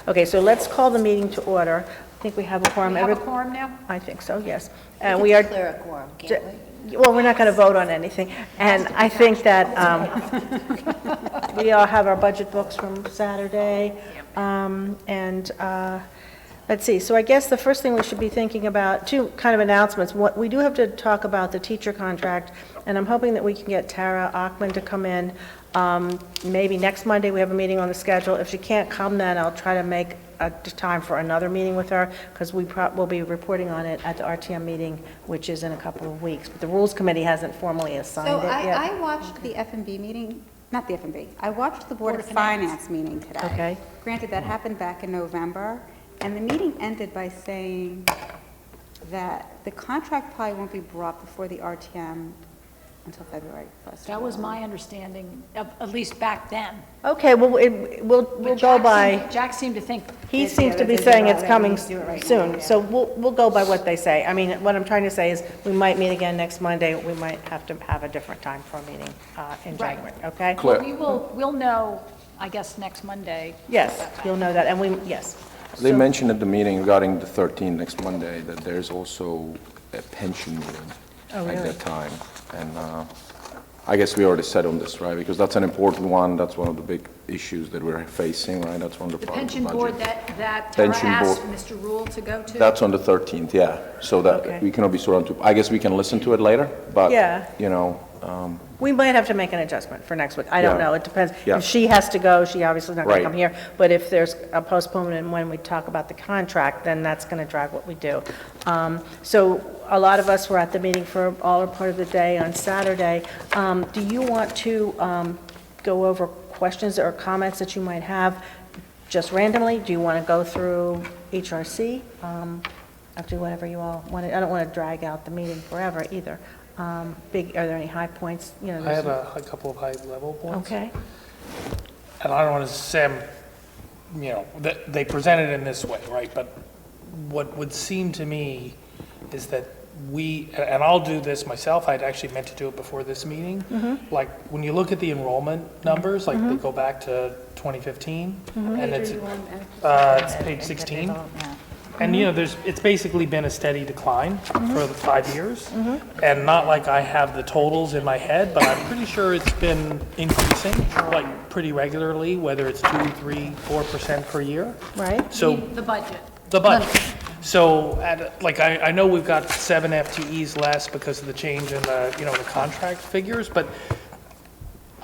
Okay, so let's call the meeting to order. I think we have a quorum. We have a quorum now? I think so, yes. We And can we are, declare a quorum, can't we? well, we're not going to vote on anything. And I think that we all have our budget books from Saturday. Let's see, so I guess the first thing we should be thinking about, two kind of announcements. What we do have to talk about the teacher contract, and I'm hoping that we can get Tara Achman to come in. Maybe next Monday, we have a meeting on the schedule. If she can't come then, I'll try to make a time for another meeting with her, because we'll be reporting on it at the RTM meeting, which is in a couple of weeks. But the Rules Committee hasn't formally assigned So it yet. I watched the FMB meeting, not the FMB, I watched the Board of Finance meeting today. Okay. Granted, that happened back in November, and the meeting ended by saying that the contract probably won't be brought before the RTM until February 1st. That was my understanding, at least back then. Okay, well, we'll go by, Jack seemed to think. he seems to be that's saying about it's it. coming We need to do it right now, soon, yeah. so we'll go by what they say. I mean, what I'm trying to say is, we might meet again next Monday, we might have to have a different time for a meeting in Right. January, okay? Claire. We'll know, I guess, next Monday. Yes, you'll know that, and yes. They So- mentioned at the meeting regarding the 13th, next Monday, that there's also a pension meeting Oh, at really? that time. And I guess we already said on this, right? Because that's an important one. That's one of the big issues that we're facing, right? That's one of the The part of the pension board budget. that Tara Pension asked board. Mr. Rule to go to? That's on the 13th, yeah. So Okay. that we cannot be sort of, I guess we can listen to it later, but, Yeah. you know, We might have to make an adjustment for next week. I don't Yeah. know, it depends. Yeah. If she has to go, she obviously is not going to Right. come here. But if there's a postponement when we talk about the contract, then that's going to drive what we do. So a lot of us were at the meeting for all or part of the day on Saturday. Do you want to go over questions or comments that you might have just randomly? Do you want to go through HRC? I'll do whatever you all want. I don't want to drag out the meeting forever either. Are there any high points? You know, I there's have a couple of high-level points. Okay, And I don't want to say, that they present it in this way, right? But what would seem to me is that and I'll do this myself, I'd actually meant to do it before this meeting. Like, when you look at the enrollment numbers, like they go back to 2015, and it's page 16. And, it's basically been a steady decline for the 5 years. And not like I have the totals in my head, but I'm pretty sure it's been increasing, like, pretty regularly, whether it's 2, 3, 4% per year. right? So, The budget. the budget. So, I know we've got 7 FTEs less because of the change in the contract figures, but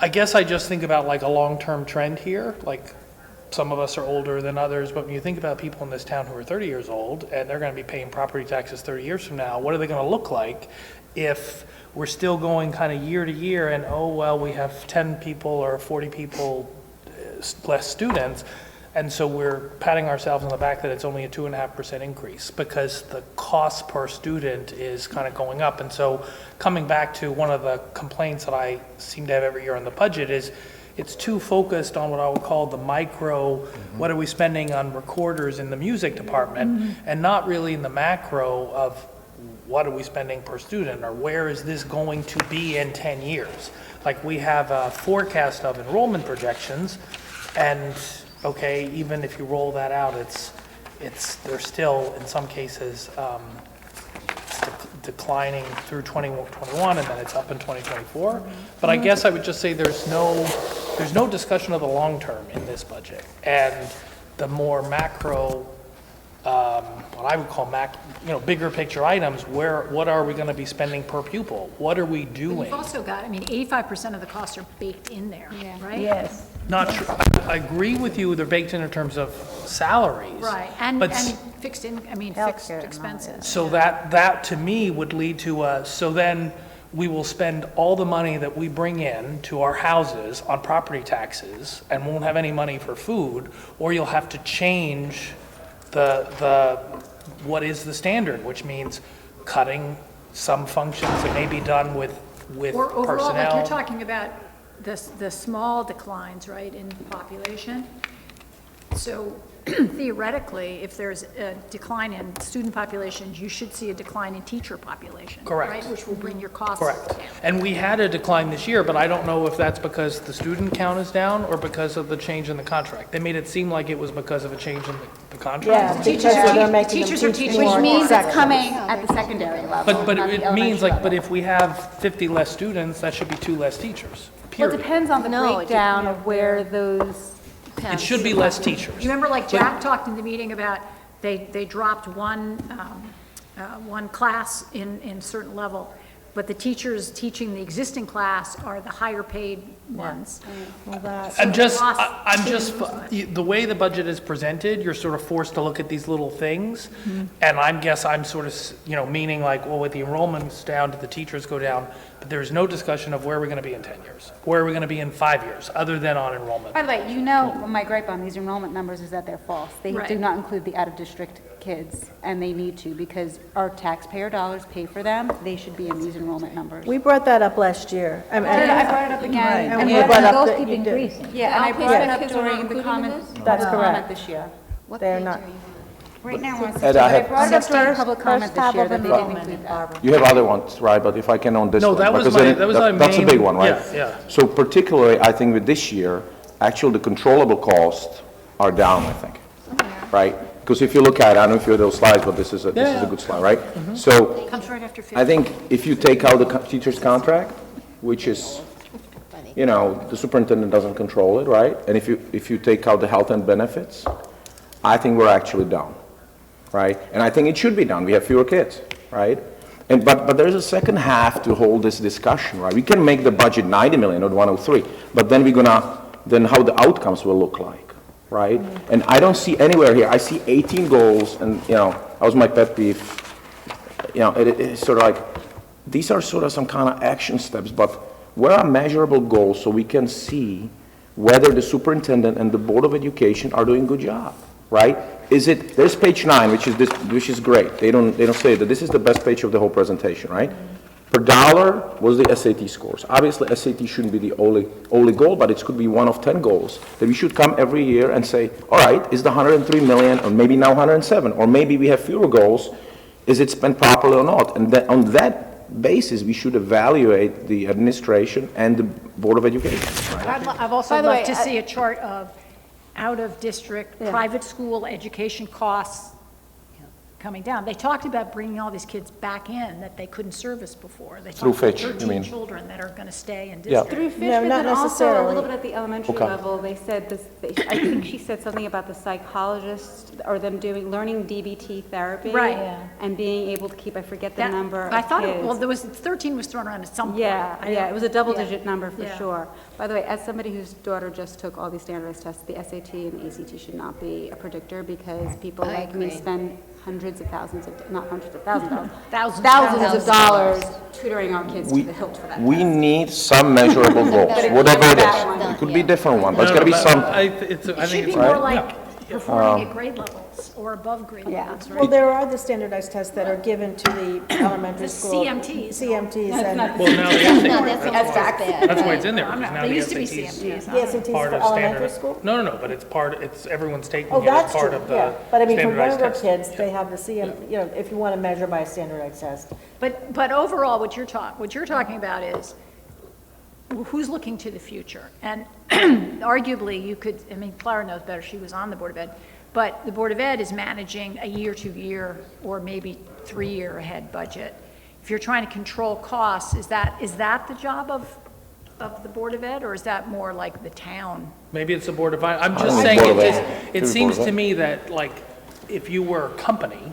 I guess I just think about like a long-term trend here, like, some of us are older than others, but when you think about people in this town who are 30 years old and they're going to be paying property taxes 30 years from now, what are they going to look like if we're still going kind of year to year and, oh, well, we have 10 people or 40 people less students, and so we're patting ourselves on the back that it's only a 2.5% increase because the cost per student is kind of going up. And so coming back to one of the complaints that I seem to have every year on the budget is it's too focused on what I would call the micro, what are we spending on recorders in the music department, and not really in the macro of what are we spending per student, or where is this going to be in 10 years? Like, we have a forecast of enrollment projections, and, okay, even if you roll that out, they're still, in some cases, declining through 2021, and then it's up in 2024. But I guess I would just say there's no discussion of the long term in this budget, and the more macro, what I would call bigger picture items. What are we going to be spending per pupil? What are we doing? You've also got, 85% of the costs are baked in there, right? Yes. Not true. I agree with you. They're baked in terms of salaries. Right, and But fixed Healthcare, expenses. So that to me would lead to so then we will spend all the money that we bring in to our houses on property taxes and won't have any money for food, or you'll have to change the what is the standard, which means cutting some functions that may be done with Or overall, like personnel. you're talking about the small declines, right, in population. So theoretically, if there's a decline in student populations, you should see a decline in teacher population. Correct. Right, which will bring your costs Correct. down. And we had a decline this year, but I don't know if that's because the student count is down or because of the change in the contract. They made it seem like it was because of a change in the contract. Yeah, because they're making them teachers are teach teaching more Which means it's sections. coming at the secondary level, But not the it means elementary like, but level. if we have 50 less students, that should be 2 less teachers, Well, it period. depends on the No, it breakdown of where those, It should be less teachers. You remember like Jack talked in the meeting about they dropped one class in certain level, but the teachers teaching the existing class are the higher paid ones. I'm just, lost I'm just, the way the budget is presented, you're sort of forced to look at these little things. And I'm sort of, meaning like, well, with the enrollments down, did the teachers go down? But there's no discussion of where we're going to be in 10 years, where are we going to be in 5 years, other than on enrollment. by the way, my gripe on these enrollment numbers is that they're false. They Right. do not include the out-of-district kids, and they need to, because our taxpayer dollars pay for them. They should be in these enrollment numbers. We brought that up last year. I brought it up again. And and we then- brought up Those that keep you did. increasing. Yeah, and I The brought it outpatient up kids are during the included in comment, this? That's comment correct. this year. What They're page not. are you Right now, we're on Ed, I 16. have- I brought it up during First- public comment first this half year, of that they didn't enrollment, include that. Barbara. You have other ones, right, but if I can on this No, one. that was because my- then that was my That's a main- big one, right? yeah. So particularly, I think with this year, actually, the controllable costs are down, I think, right? Because if you look at, I don't know if you have those slides, but this is a good slide, right? So Comes right after 50. I think if you take out the teacher's contract, which is, the superintendent doesn't control it, right? And if you take out the health and benefits, I think we're actually down, right? And I think it should be down. We have fewer kids, right? But there's a second half to hold this discussion, right? We can make the budget 90 million or 103, but then then how the outcomes will look like, right? And I don't see anywhere here, I see 18 goals, and, that was my pet peeve. It's sort of like, these are sort of some kind of action steps, but where are measurable goals so we can see whether the superintendent and the Board of Education are doing a good job, right? There's page 9, which is great. They don't say that this is the best page of the whole presentation, right? Per dollar was the SAT scores. Obviously, SAT shouldn't be the only goal, but it could be one of 10 goals that we should come every year and say, all right, is the 103 million, or maybe now 107, or maybe we have fewer goals, is it spent properly or not? And on that basis, we should evaluate the administration and the Board of Education, right? I've also By the way, loved to see a chart of out-of-district, private school education costs coming down. They talked about bringing all these kids back in that they couldn't service before. They Through talked about Fitch, you 13 mean? children that are going to stay in Yeah. district. Through Fish, No, but not then also a necessarily. little bit at the elementary Okay. level, they said this, I think she said something about the psychologists, or them learning DBT therapy. Right. Yeah. And being able to keep, I forget the That- number of I thought, kids. there was, 13 was thrown around at some point. Yeah, it was a double-digit number for Yeah. sure. By the way, as somebody whose daughter just took all these standardized tests, the SAT and the ACT should not be a predictor, because people I like me agree. spend hundreds of thousands of, not hundreds of thousands of dollars, Thousands. thousands of dollars tutoring our kids to the hilt for that. We test. need some measurable goals, But it whatever can't it be that one. is. It could be a different one, but it's No, got to be but some, I It think should be it's, more Right. like performing at grade levels or above grade levels, Well, right? there are the standardized tests that are given to the elementary The school. CMTs. CMTs and well, now they have to. No, that's bad. That's why it's in there, because now They the used to be SATs CMTs. the SATs part for of elementary standard. school? No, but it's everyone's taking Oh, it as that's part true, of the yeah. But I mean, for standardized younger test. kids, they have the if you want to measure by a standardized test. But overall, what you're talking about is who's looking to the future? And arguably, you could, Clara knows better, she was on the Board of Ed, but the Board of Ed is managing a year-to-year or maybe 3-year ahead budget. If you're trying to control costs, is that the job of the Board of Ed, or is that more like the town? Maybe it's a Board of, I'm I just think saying, Board of it Ed. Maybe seems Board of to Ed. me that, like, if you were a company,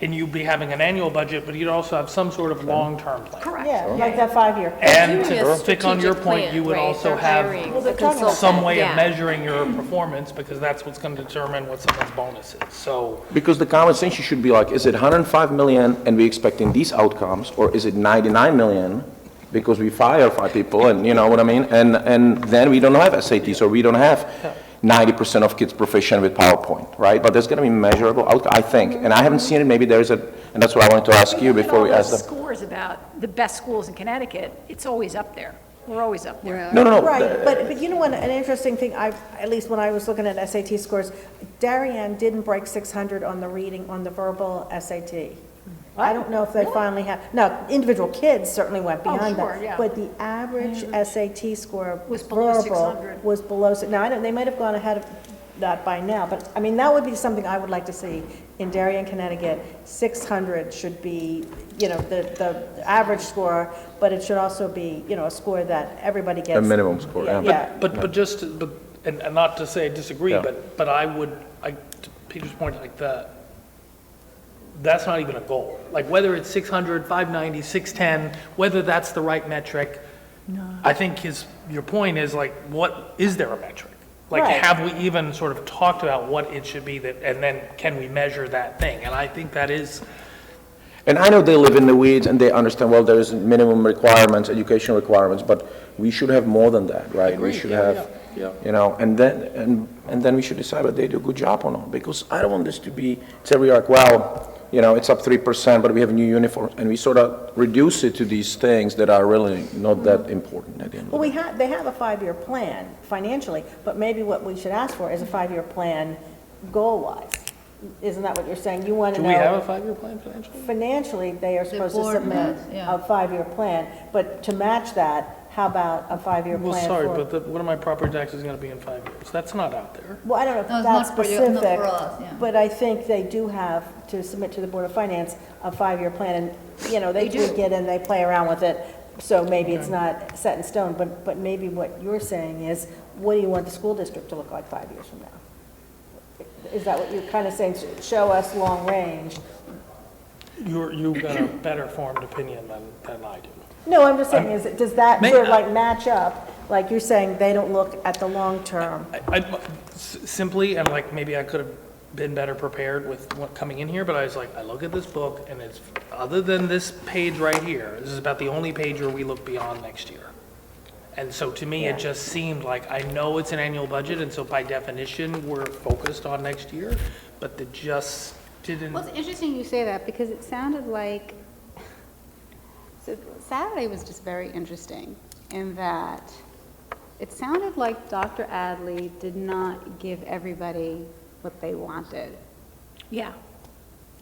and you'd be having an annual budget, but you'd also have some sort of long-term plan. Correct. Yeah, like that 5-year. And Doing a to pick on your strategic point, plan, you would right? also They're have hiring Well, they're a talking about consultant, some way of yeah. measuring your performance, because that's what's going to determine what someone's bonus is. So, because the conversation should be like, is it 105 million and we expecting these outcomes, or is it 99 million because we fire 5 people, and you know what I mean? And then we don't have SATs, or we don't have 90% of kids proficient with PowerPoint, right? But there's going to be measurable outcome, I think, and I haven't seen it, maybe there's and that's what I wanted to ask you before we ask the them. scores about the best schools in Connecticut, it's always up there. We're always up there. No. Right, but you know what, an interesting thing, at least when I was looking at SAT scores, Darien didn't break 600 on the reading, on the verbal SAT. I don't know if they finally have, now, individual kids certainly went beyond sure, that. yeah. But the average SAT score Was below verbal 600. was below, now, they might have gone ahead of that by now, but, I mean, that would be something I would like to see in Darien, Connecticut. 600 should be, the average score, but it should also be, a score that everybody gets. A minimum score, yeah. Yeah. But just, and not to say I disagree, Yeah. but I would, to Peter's point, like that's not even a goal. Like whether it's 600, 590, 610, whether that's the right metric. I think your point is like, what, is there a metric? Like, Right. have we even sort of talked about what it should be and then can we measure that thing? And I think that is, And I know they live in the weeds and they understand, well, there's minimum requirements, educational requirements, but we should have more than that, right? We should have, and then we should decide whether they do a good job or not, because I don't want this to be, it's every like, well, it's up 3%, but we have new uniforms, and we sort of reduce it to these things that are really not that important at the end of the Well, day. they have a 5-year plan financially, but maybe what we should ask for is a 5-year plan goal-wise. Isn't that what you're saying? You want to do know. we have a 5-year plan financially? Financially, they are supposed to board submit does, yeah. a 5-year plan, but to match that, how about a 5-year plan for? Well, sorry, but what are my property taxes going to be in 5 years? That's not out there. Well, I don't know if No, it's that's not for you, not specific, for us, yeah. but I think they do have to submit to the Board of Finance a 5-year plan, and, they tweak it and they play around with it, so maybe it's not set in stone, but maybe what you're saying is, what do you want the school district to look like 5 years from now? Is that what you're kind of saying, show us long range? You've got a better formed opinion than I do. No, I'm just saying, does that May- sort of like match up? Like you're saying, they don't look at the long term. Simply, and like maybe I could have been better prepared with what coming in here, but I was like, I look at this book and it's, other than this page right here, this is about the only page where we look beyond next year. And so to me, Yeah. it just seemed like, I know it's an annual budget, and so by definition, we're focused on next year, but it just didn't. Well, it's interesting you say that, because it sounded like, so Saturday was just very interesting in that it sounded like Dr. Adley did not give everybody what they wanted. Yeah,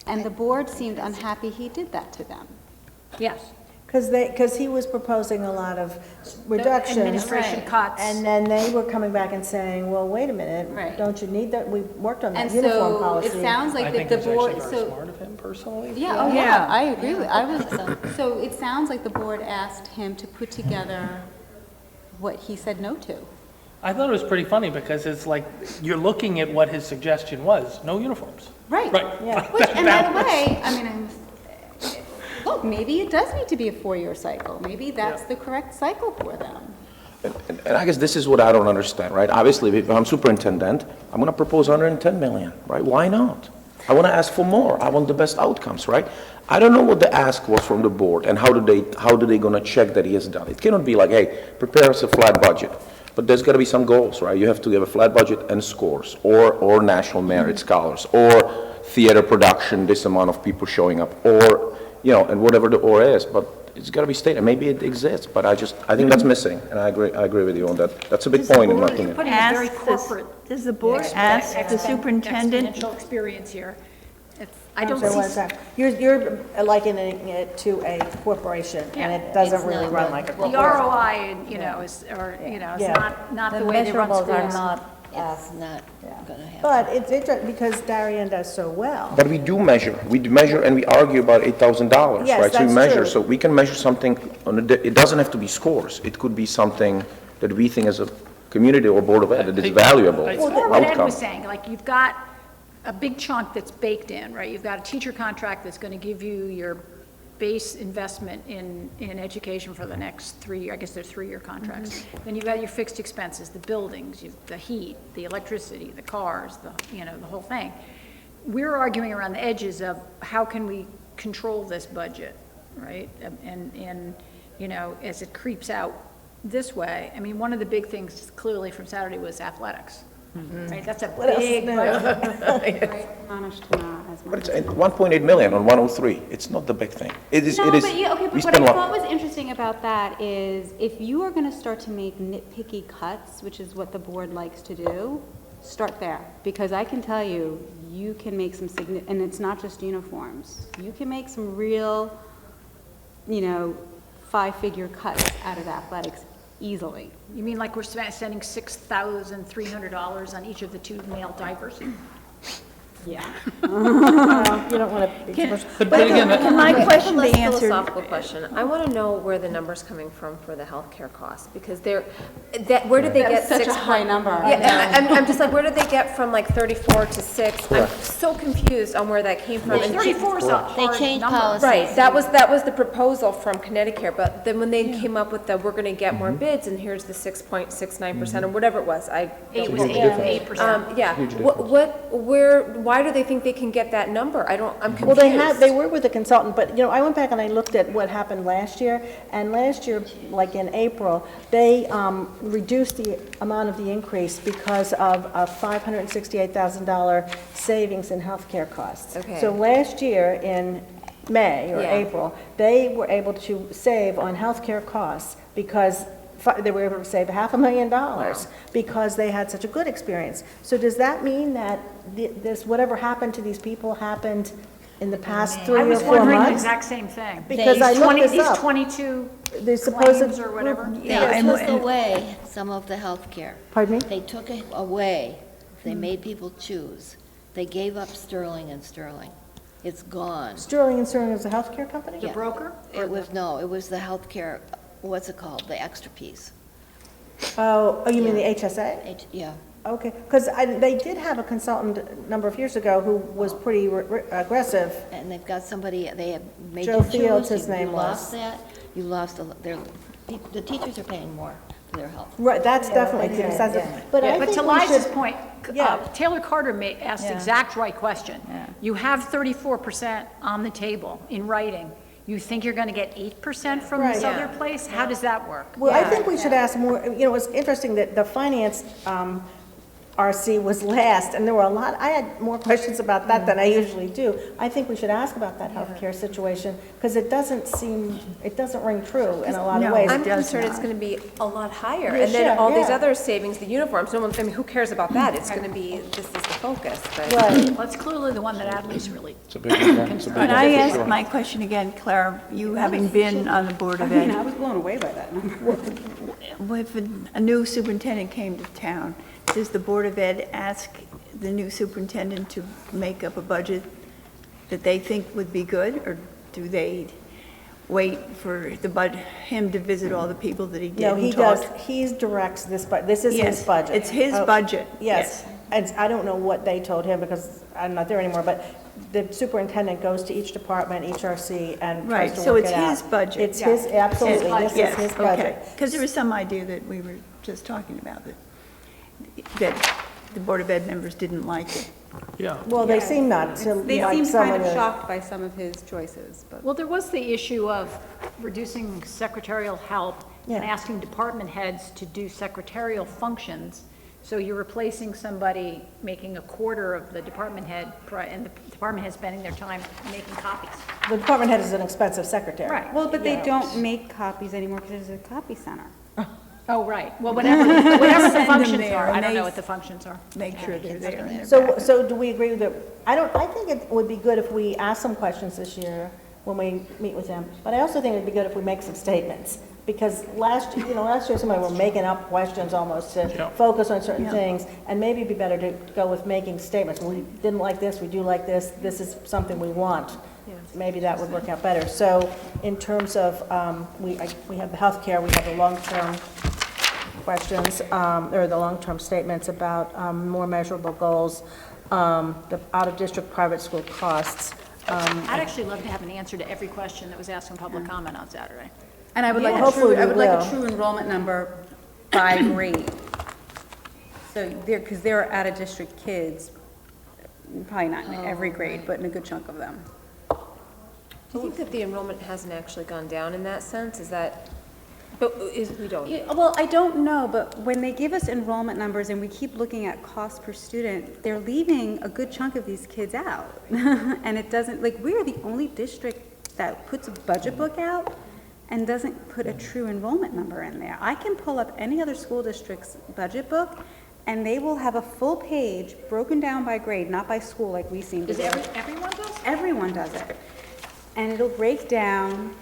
And the board seemed unhappy he did that to them. yes. Because he was proposing a lot of reductions. Administration cuts. And then they were coming back and saying, well, wait a minute, Right. don't you need that? We worked on And that uniform so policy. it sounds I like think that it the was board, actually very so, smart of him personally. yeah, oh yeah, I agree with, so it sounds like the board asked him to put together what he said no to. I thought it was pretty funny because it's like, you're looking at what his suggestion was, no uniforms. Right. Right. Yeah. Which, and by the way, I mean, look, maybe it does need to be a 4-year cycle. Maybe that's the correct cycle for them. And I guess this is what I don't understand, right? Obviously, if I'm superintendent, I'm going to propose 110 million, right? Why not? I want to ask for more. I want the best outcomes, right? I don't know what the ask was from the board and how do they going to check that he has done it. It cannot be like, hey, prepare us a flat budget. But there's got to be some goals, right? You have to give a flat budget and scores, or national merit scholars, or theater production, this amount of people showing up, or, and whatever the or is. But it's got to be stated. Maybe it exists, but I think that's missing, and I agree with you on that. That's a big point in my opinion. Putting a very Ask this- corporate. Does the board ask the superintendent? Exponential experience here. I don't So what's see, that? You're likening it to a corporation, and it doesn't really run like a the corporation. ROI, is, is Yeah. not The the way they run measurables are schools. not, it's not gonna happen. But it's interesting, because Darien does so well. But we do measure. We measure and we argue about $8,000, Yes, right? So we that's measure. true. So we can measure something it doesn't have to be scores. It could be something that we think as a community or board of ed that is valuable Well, what Ed outcome. was saying, like, you've got a big chunk that's baked in, right? You've got a teacher contract that's going to give you your base investment in education for the next 3 years. I guess they're 3-year contracts. Then you've got your fixed expenses, the buildings, the heat, the electricity, the cars, the whole thing. We're arguing around the edges of how can we control this budget, right? And as it creeps out this way, I mean, one of the big things clearly from Saturday was athletics. right? That's a big budget. Managed to not as But much. it's 1.8 million on 103. It's not the big thing. It is, No, it is. but yeah, okay, we but what I spend a lot- thought was interesting about that is if you are gonna start to make nitpicky cuts, which is what the board likes to do, start there. Because I can tell you, you can make some and it's not just uniforms. You can make some real, five-figure cuts out of athletics easily. You mean like we're spending $6,300 on each of the 2 male diapers? Yeah. You don't want to. But again, Can my question be Less answered? philosophical question. I want to know where the number's coming from for the healthcare costs, because where did they get Such a 6? high number. Yeah, I'm just like, where did they get from like 34 to 6? I'm so confused on where that came from. And 34 is a hard They changed number. policy. Right, that was the proposal from Connecticut, but then when they came up with we're gonna get more bids, and here's the 6.69% or whatever it was, It was 8%. yeah. Why do they think they can get that number? I'm Well, confused. they were with a consultant, but, I went back and I looked at what happened last year, and last year, like in April, they reduced the amount of the increase because of a $568,000 savings in healthcare costs. Okay. So last year, in May or Yeah. April, they were able to save on healthcare costs because they were able to save $500,000 because they had such a good experience. So does that mean that this, whatever happened to these people happened in the past 3 I or was 4 wondering the months? exact same thing. Because I looked this These up. 22 They're supposed claims or whatever. They took away some of the health care. Pardon me? They took it away. They made people choose. They gave up Sterling and Sterling. It's gone. Sterling and Sterling is a healthcare company? The broker? It was the health care, what's it called, the extra piece. Oh, you mean the HSA? Yeah. Okay, because they did have a consultant a number of years ago who was pretty aggressive. And they've got somebody, they have made Joe you choose. Fields, his name You lost was. that, you lost, the teachers are paying more for their health. Right, that's definitely expensive. But I But think to we Liza's should, point, Yeah. Taylor Carter asked the exact right question. You have 34% on the table in writing. You think you're going to get 8% from this Right. other place? How does that work? well, I think we should ask more, it's interesting that the finance RC was last, and there were a lot, I had more questions about that than I usually do. I think we should ask about that healthcare situation, because it doesn't ring true in a lot of ways. I'm concerned it's gonna be a lot higher, Yeah, and then sure, all these yeah. other savings, the uniforms, who cares about that? It's gonna be, this is the focus, but. Right. Well, it's clearly the one that Adley's really, It's a big one. It's a big Can one, I for ask sure. my question again, Clara, you having been on the Board I of mean, Ed? I was blown away by that number. If a new superintendent came to town, does the Board of Ed ask the new superintendent to make up a budget that they think would be good, or do they wait for him to visit all the people that he No, didn't he talk? does, he directs this, but this is his Yes, budget. it's his Oh, budget, Yes, and I don't know what they told him, because I'm not there anymore, but the superintendent goes to each department, each RC, and Right, tries to so work it's it out. his budget. It's his, absolutely, this is his budget. Because there was some idea that we were just talking about, that the Board of Ed members didn't like it. Yeah. Well, they seem not to They like seemed some kind of of the. shocked by some of his choices, but. well, there was the issue of reducing secretarial help and Yeah. asking department heads to do secretarial functions. So you're replacing somebody making a quarter of the department head, and the department head spending their time making copies. The department head is an expensive secretary. Right. Well, but they Yeah. don't make copies anymore because there's a copy center. Oh, right. Well, whatever the them functions there, are, I and don't they- know what the functions are. Make sure they're there. and they're So, back. so do we agree that, I think it would be good if we ask some questions this year when we meet with them, but I also think it'd be good if we make some statements, because last year somebody were making up questions almost to focus on certain things, and maybe it'd be better to go with making statements. We didn't like this, we do like this, this is something we want. Maybe that would work out better. So in terms of, we have the healthcare, we have the long-term questions, or the long-term statements about more measurable goals, the out-of-district private school costs. I'd actually love to have an answer to every question that was asked in public comment on Saturday. And I would Yeah, like hopefully I would like a we true enrollment number by grade. So because they're out-of-district kids, probably not in every grade, but in a good chunk of them. Do you think that the enrollment hasn't actually gone down in that sense? Is that, But we don't. Yeah, well, I don't know, but when they give us enrollment numbers and we keep looking at cost per student, they're leaving a good chunk of these kids out. And it doesn't, like, we're the only district that puts a budget book out and doesn't put a true enrollment number in there. I can pull up any other school district's budget book, and they will have a full page broken down by grade, not by school like we seem to Is do. everyone does? Everyone does it. And it'll break down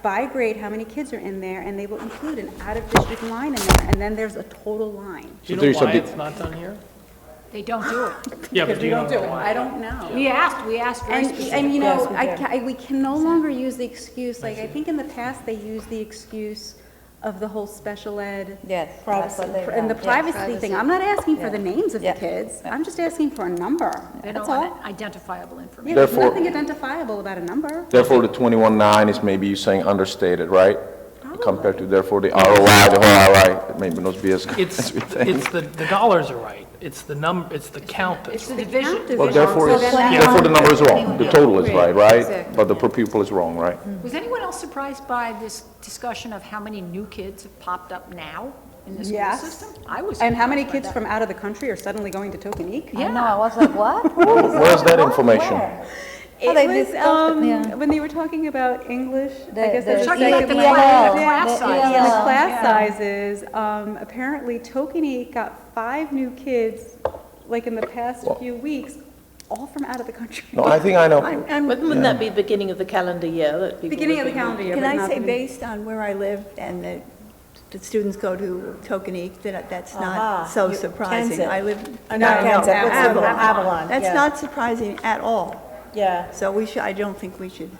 by grade how many kids are in there, and they will include an out-of-district line in there, and then there's a total line. Do you So know there's a why big- it's not done here? They don't do it. Yeah, but do you know why? I don't know. We asked very specifically. And you know, we can no longer use the excuse, like, I think in the past, they used the excuse of the whole special ed. Yes. And the privacy thing. I'm not asking for the names of the kids. I'm just asking for a number. They That's don't all. want identifiable Yeah, information. there's Therefore- nothing identifiable about a number. Therefore, the 21.9 is maybe you saying understated, right? Compared to therefore the ROI, the whole ROI, maybe not be as good It's, as we think. it's the dollars are right. It's the it's the count It's that's the right. division. Well, therefore, So then that- therefore the number is wrong. The total is right, right? Exactly. But the per pupil is wrong, right? Was anyone else surprised by this discussion of how many new kids have popped up now in the school Yes. system? I was. And how many surprised by kids from out of the country are suddenly going to Tokenique? that. I know, I Yeah. was like, what? Where's that information? It they was, discussed it, yeah. when they were talking about English, I The- guess the- that's Talking about the the class the size. And the ELL. class Yeah. sizes, apparently Tokenique got 5 new kids, like in the past few weeks, all from out of the country. No, I think I know. Wouldn't that be beginning of the calendar year that people Beginning of would the be calendar year, Can but I not say, the- based on where I live and the students go to Tokenique, that's Aha, not so you- surprising. Kansas. I live. No, Kansas, Avalon. Avalon, That's yeah. not surprising at all. Yeah, So I don't think we should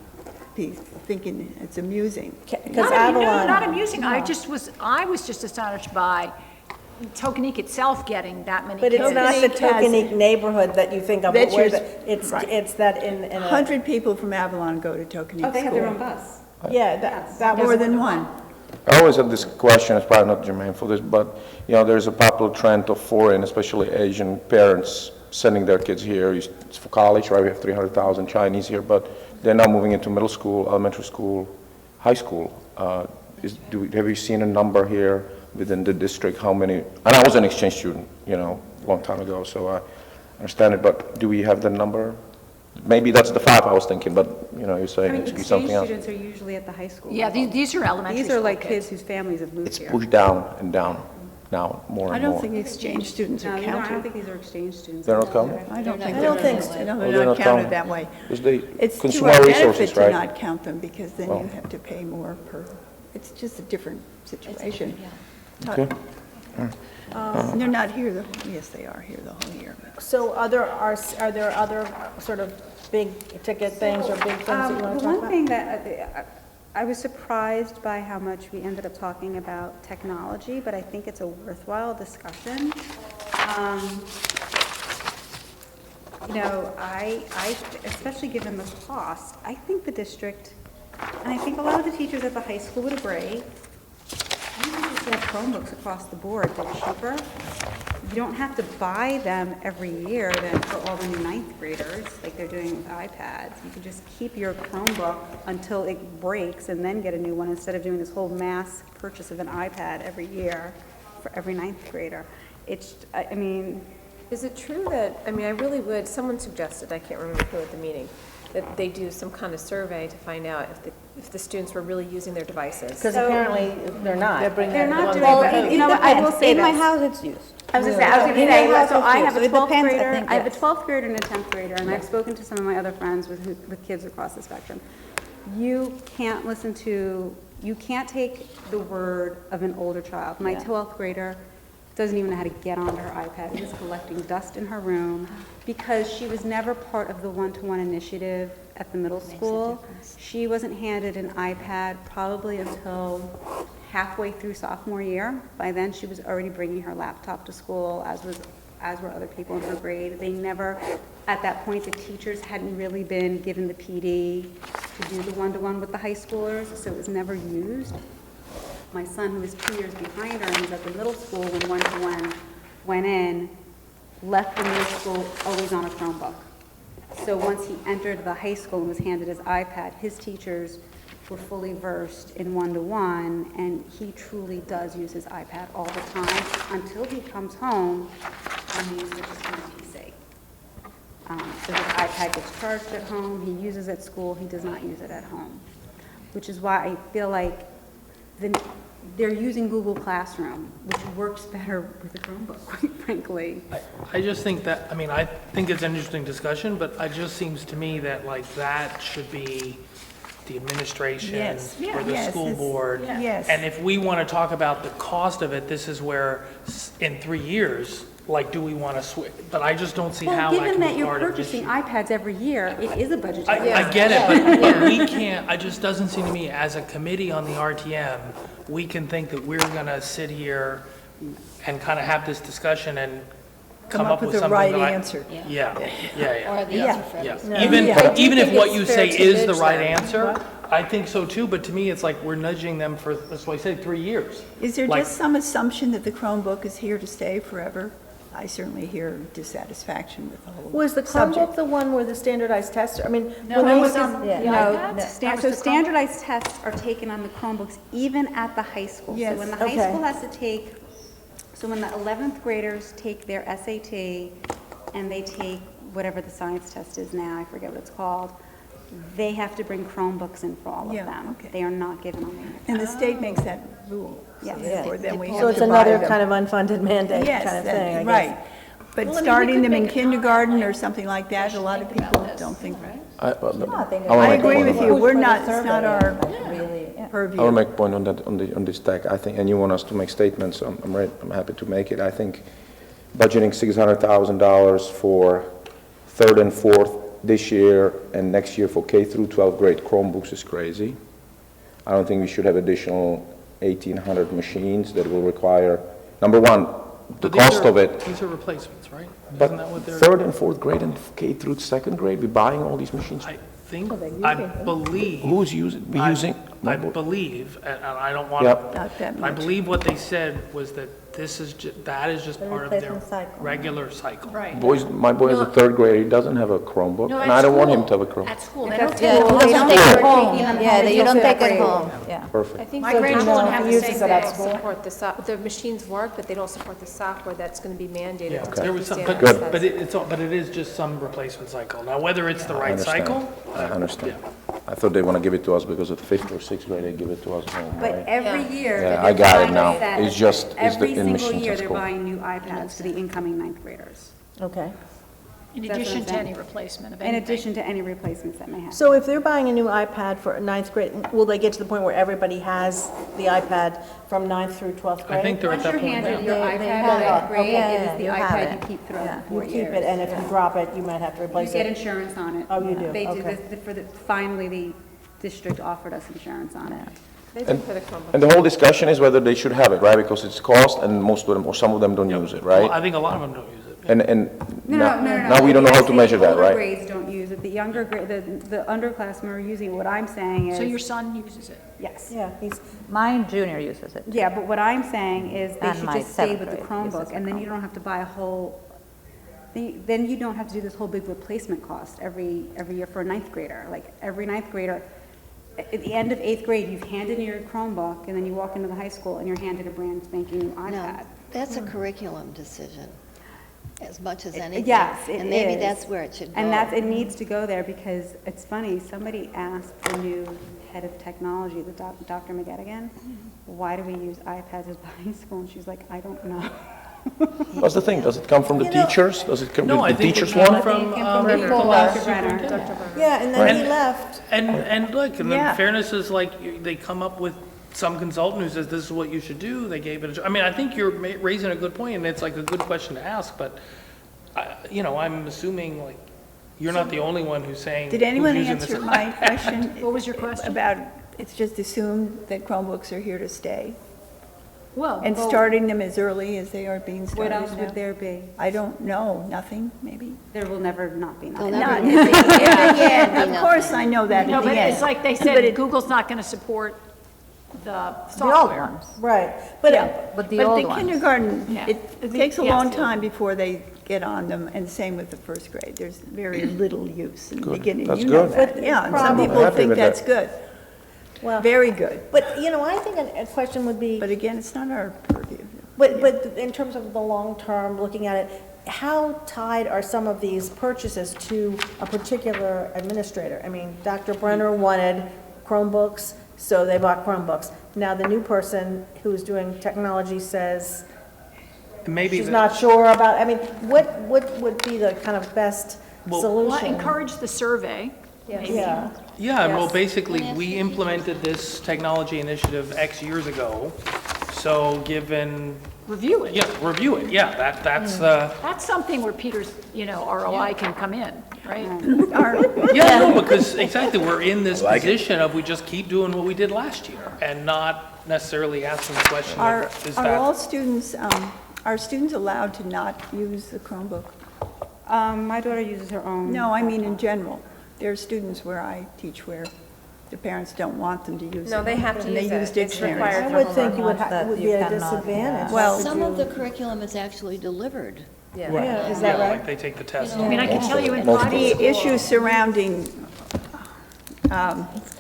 be thinking it's amusing. because Not Avalon, amusing. I was just astonished by Tokenique itself getting that many but kids. it's not the Tokenique has- Tokenique neighborhood that you think of, That's where yours- it's that in a, 100 people from Avalon go to Tokenique Oh, they have their own School. bus. yeah, that was. More than one. I always have this question, it's probably not germane for this, but, you know, there's a popular trend of foreign, especially Asian parents sending their kids here. It's for college, right? We have 300,000 Chinese here, but they're now moving into middle school, elementary school, high school. Have you seen a number here within the district, how many? And I was an exchange student, you know, a long time ago, so I understand it, but do we have the number? Maybe that's the 5 I was thinking, but, you know, you're I saying mean, it could be exchange something else. students are usually at the high school. Yeah, level. these are elementary These are school like kids. kids whose families have moved It's here. pushed down and down now, more I and more. don't think exchange students No, are I don't counted. think these are exchange students. They're not coming? I don't think I they're don't think counted. so. No, Oh, they're they're not not counted counted. that way. Because they, It's to consumer our resources, benefit to right? not count them, because then Well. you have to pay more per, it's just a different situation. Okay. And they're not here, yes, they are here the whole year. So are there other sort of big ticket things or big things that you want The to talk one about? thing that I was surprised by how much we ended up talking about technology, but I think it's a worthwhile discussion. You know, I, especially given the cost, I think the district, and I think a lot of the teachers at the high school would agree, I think we should have Chromebooks across the board. They're cheaper. You don't have to buy them every year then for all the new ninth graders, like they're doing with iPads. You can just keep your Chromebook until it breaks and then get a new one instead of doing this whole mass purchase of an iPad every year for every ninth grader. It's, I mean, Is it true that, I mean, I really would, someone suggested, I can't remember who at the meeting, that they do some kind of survey to find out if the students were really using their devices. Because apparently they're not. they're not doing, Well, but, you know, what, I will say In my this. house, it's used. I was gonna say, In my house, so it's I used. have a It 12th depends, I grader, think, I have a yes. 12th grader and a 10th grader, and I've spoken to some of my other friends with kids across the spectrum. You can't you can't take the word of an older child. My 12th grader doesn't even know how to get onto her iPad. She's collecting dust in her room because she was never part of the one-to-one initiative at the middle school. She wasn't handed an iPad probably until halfway through sophomore year. By then, she was already bringing her laptop to school, as were other people in her grade. They never, at that point, the teachers hadn't really been given the PD to do the one-to-one with the high schoolers, so it was never used. My son, who was 2 years behind her and was at the middle school when one-to-one went in, left the middle school always on a Chromebook. So once he entered the high school and was handed his iPad, his teachers were fully versed in one-to-one, and he truly does use his iPad all the time until he comes home and he uses it just on the PC. So his iPad gets charged at home, he uses it at school, he does not use it at home. Which is why I feel like they're using Google Classroom, which works better with the Chromebook, quite frankly. I just think that, I mean, I think it's an interesting discussion, but it just seems to me that like that should be the administration Yes, or the yes, school it's- board. yes. And if we want to talk about the cost of it, this is where in 3 years, like, do we want to switch? But I just don't see how Well, that given can that be you're part of this. purchasing iPads every year, it is a budgetary. I get it, but we can't, it just doesn't seem to me, as a committee on the RTM, we can think that we're gonna sit here and kind of have this discussion and come up with the something right that I. answer. Yeah, yeah, Or the Yeah. answer for yeah. everything. Even if what you it's say fair to is the nudge right them. answer, I think so too, but to me, it's like we're nudging them for, that's why I said 3 years. Is there Like- just some assumption that the Chromebook is here to stay forever? I certainly hear dissatisfaction with the whole Was the subject. Chromebook the one where the standardized tests, I mean, No, when it they was was on- yeah. No, so standardized tests are taken on the Chromebooks even at the high school. Yes. So when the high Okay. school has to take, so when the 11th graders take their SAT and they take whatever the science test is now, I forget what it's called, they have to bring Chromebooks in for all of Yeah, them. okay. They are not given on the And the state makes that rule. So Yes. therefore, then we have So it's to buy another them. kind of unfunded mandate Yes, kind of that- thing, I guess. right. But Well, I mean, we starting could them in make a kindergarten or something like that, a lot of people don't think. I I want agree with you, we're For the not, it's survey, not our Really, yeah. I purview. want to make a point on that, on this tech, I think, and you want us to make statements, I'm happy to make it. I think budgeting $600,000 for third and fourth this year and next year for K through 12th grade Chromebooks is crazy. I don't think we should have additional 1,800 machines that will require, number one, the But these cost are- of it. These are replacements, right? But Isn't that what they're? third and fourth grade and K through second grade, we're buying all these machines. I think, I believe. Who's using, we using? I believe, and I don't want Yep. Not that I much. believe what they said was that this is, that is just part of their replacement cycle. regular cycle. Right. My boy is a third grader, he doesn't have a Chromebook, No, and at I don't want him school. to have a Chromebook. At school, they don't That's take school. it They home. don't take it home. Yeah, you don't take it home, yeah. Perfect. I think My so, grandchildren don't have the use same it at thing. school. Support the machines work, but they don't support the software that's going to be mandated. Yeah, to there take was the some, standards but test. it's, but it is just some replacement cycle. Now, whether it's the I right understand. cycle. I understand. I thought they want to give it to us because of fifth or sixth grade, they give it to us home, But right? every year. Yeah, they're I got it buying now. a set. It's just- it's the Every in single machines year, at they're school. buying new iPads for the incoming ninth graders, Okay. In That's what addition I'm to saying. any replacement of in anything. addition to any replacements that may happen. So if they're buying a new iPad for ninth grade, will they get to the point where everybody has the iPad from ninth through 12th grade? I think they're at Once that you're point handed now. your They iPad have in it. ninth grade, Okay, it is the you have iPad it. you keep throughout the You 4 keep years. it, and if you drop it, you might have to You replace get it. insurance on it. Oh, you do? They do Okay. this, finally, the district offered us insurance on it. They do for the Chromebook. And the whole discussion is whether they should have it, right? Because it's cost and most of them, or some of them don't use it, Well, right? I think a lot of them don't use it. And No, now we don't know how to measure that, Older right? grades don't use it, the younger grade, the underclassmen are using it. What I'm saying So your is, son uses it? yes. Yeah, he's, My junior uses it. Yeah, but what I'm saying is they And should my just stay seventh with the grade uses Chromebook, the and then you don't have to buy a whole, then you don't have to do this whole big replacement cost every year for a ninth grader. Like, every ninth grader, at the end of eighth grade, you've handed in your Chromebook, and then you walk into the high school and you're handed a brand spanking new No, iPad. that's a curriculum decision, as much as anything. Yes, it is. And maybe that's where it should go. And it needs to go there, because it's funny, somebody asked the new head of technology, Dr. McGettigan, why do we use iPads at the high school? And she's like, I don't know. What's the thing? Does it come from the teachers? Does it come, No, I the think it teachers came want it? from, Dr. Brenner. yeah, and then he Right. left. And look, and Yeah. then fairness is like, they come up with some consultant who says, this is what you should do, they gave it, I mean, I think you're raising a good point, and it's like a good question to ask, but, I'm assuming, like, you're not the only one who's saying. Did anyone who's using this answer my question? What was your question? About, it's just assumed that Chromebooks are here to stay, Well, and starting them as early as they are being What started else now? would there be? I don't know, nothing, maybe? There will never not be They'll nothing. never- Yeah, of course, I know that no, at the but end. it's like they But said, it- Google's not going to support the The old software. ones. Right, but, Yeah, But the but old the ones. kindergarten, Yeah. it takes a Yes. long time before they get on them, and same with the first grade. There's very little use in the Good. beginning. That's You know good. that. Yeah, and some Problem- people Happy think with that's that. good. Well- very good. But, I think a question would be, But again, it's not our purview. but in terms of the long term, looking at it, how tied are some of these purchases to a particular administrator? I mean, Dr. Brenner wanted Chromebooks, so they bought Chromebooks. Now, the new person who's doing technology says Maybe she's the- not sure about, I mean, what would be the kind of best Well, solution? encourage the survey, maybe. Yeah. Yeah, well, Yes. basically, Can I ask we you a implemented this technology initiative X years ago. So given, Review it. yeah, review it, yeah, that's, That's something where Peter's, ROI can come in, right? yeah, no, because exactly, we're in this position of we just keep doing what we did last year and not necessarily asking the question Are, of, is are all that? students, are students allowed to not use the Chromebook? My daughter uses her own. No, I mean in general. There are students where I teach where the parents don't want them to use it. No, they have to and use they it. use It's dictionaries. required. I for would think homework. it would be a disadvantage. Well, Some of the curriculum is actually delivered. Yeah. Yeah, is that Yeah, right? like they take the test. I mean, I can tell you in Most of private The school. issues surrounding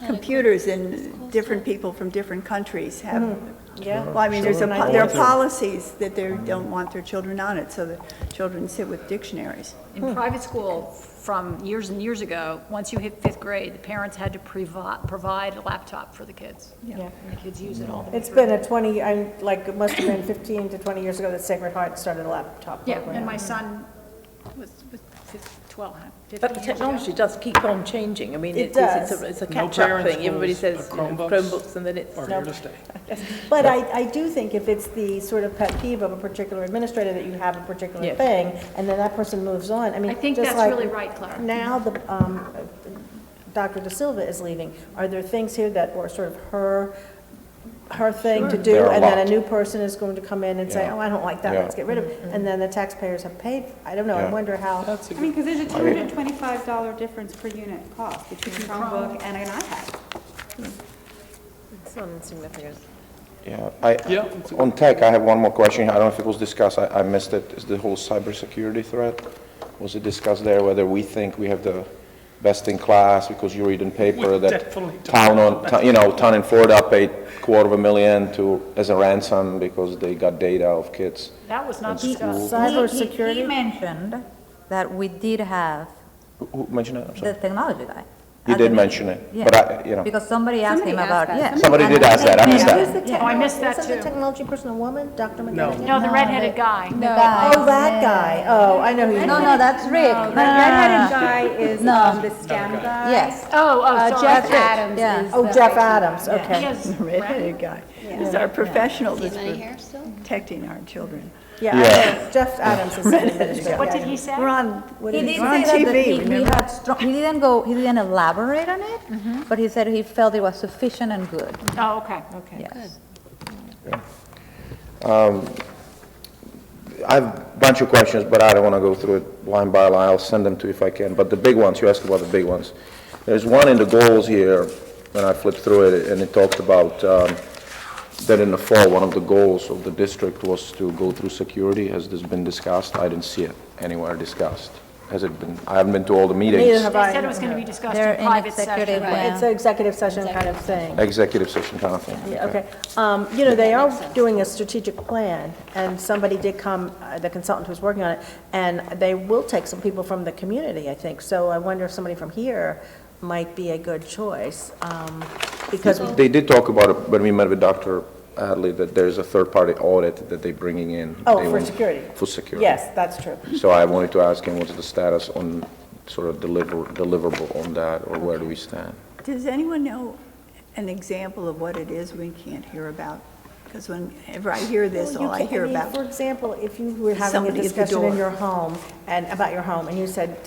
computers and different people from different countries have, Yeah. well, I mean, there are Going through. policies that they don't want their children on it, so the children sit with dictionaries. In private school, from years and years ago, once you hit fifth grade, the parents had to provide a laptop for the kids. Yeah. And the kids use it all the way It's through. been it must have been 15 to 20 years ago that Sacred Heart started a laptop Yeah, program. and my son was 12, 15 But the years ago. technology does keep on changing. I mean, It it's does. a No catch-up parent thing. Everybody schools, says Chromebooks Chromebooks, and then it's. Are here to stay. But I do think if it's the sort of pet peeve of a particular administrator that you have a particular Yes. thing, and then that person moves on, I mean, I think just that's like really right, Clara. now Dr. Da Silva is leaving, are there things here that were sort of her thing to do, There are a and then a lot. new person is going to come in and say, Yeah. oh, I don't like that, Yeah. let's get rid of it, and then the taxpayers have paid, I don't know, I Yeah. wonder how. That's a I mean, good, because there's a $225 difference per unit cost between a Chromebook and an iPad. It's not insignificant. Yeah, Yeah. on tech, I have one more question. I don't know if it was discussed, I missed it. Is the whole cybersecurity threat? Was it discussed there, whether we think we have the best in class, because you read in paper We that definitely don't. town in Florida paid $250,000 as a ransom because they got data of kids. That was not in discussed. school. Cybersecurity? He mentioned that we did have Who mentioned that? I'm the sorry. technology guy. He at the did meeting. mention it, Yeah. but I. Because somebody asked him Somebody asked about, that. yeah. Somebody did ask that, I missed that. Oh, I missed that Isn't the too. technology person a woman, Dr. No. McGinnis? No, the redheaded guy. The guy. Oh, that guy, oh, I know who you mean. No, that's Rick. No, No, the no, no, redheaded no. guy is No. the STEM guy. Yes. So Jeff that's Adams Yeah. is Oh, the Jeff IT. Adams, He okay. has The redheaded guy. He's our professional See that's my hair still? protecting our children. Yeah, I know. Jeff Adams is the administrator. What did he say? We're on, He did we're on say that TV, he remember? had strong, he didn't elaborate on it, but he said he felt it was sufficient and good. Oh, okay. Yes. I have a bunch of questions, but I don't want to go through it line by line. I'll send them to you if I can. But the big ones, you asked about the big ones. There's one in the goals here, and I flipped through it, and it talked about that in the fall, one of the goals of the district was to go through security. Has this been discussed? I didn't see it anywhere discussed. Has it been? I haven't been to all the meetings. Neither have They said it I. was going to be discussed They're in in private executive, session. It's an executive session kind of thing. Executive session kind of thing. Yeah, okay. They are doing a strategic plan, and somebody did come, the consultant who's working on it, and they will take some people from the community, I think. So I wonder if somebody from here might be a good choice, because, They did talk about it when we met with Dr. Adley, that there's a third-party audit that they're bringing in. oh, They for want- security. For security. Yes, that's true. So I wanted to ask him what's the status on sort of deliverable on that, or where do we stand? Does anyone know an example of what it is we can't hear about? Because whenever I hear this, Well, you all I can- hear mean, about, For example, if you were having a Somebody at the discussion in door. your home, and about your home, and you said,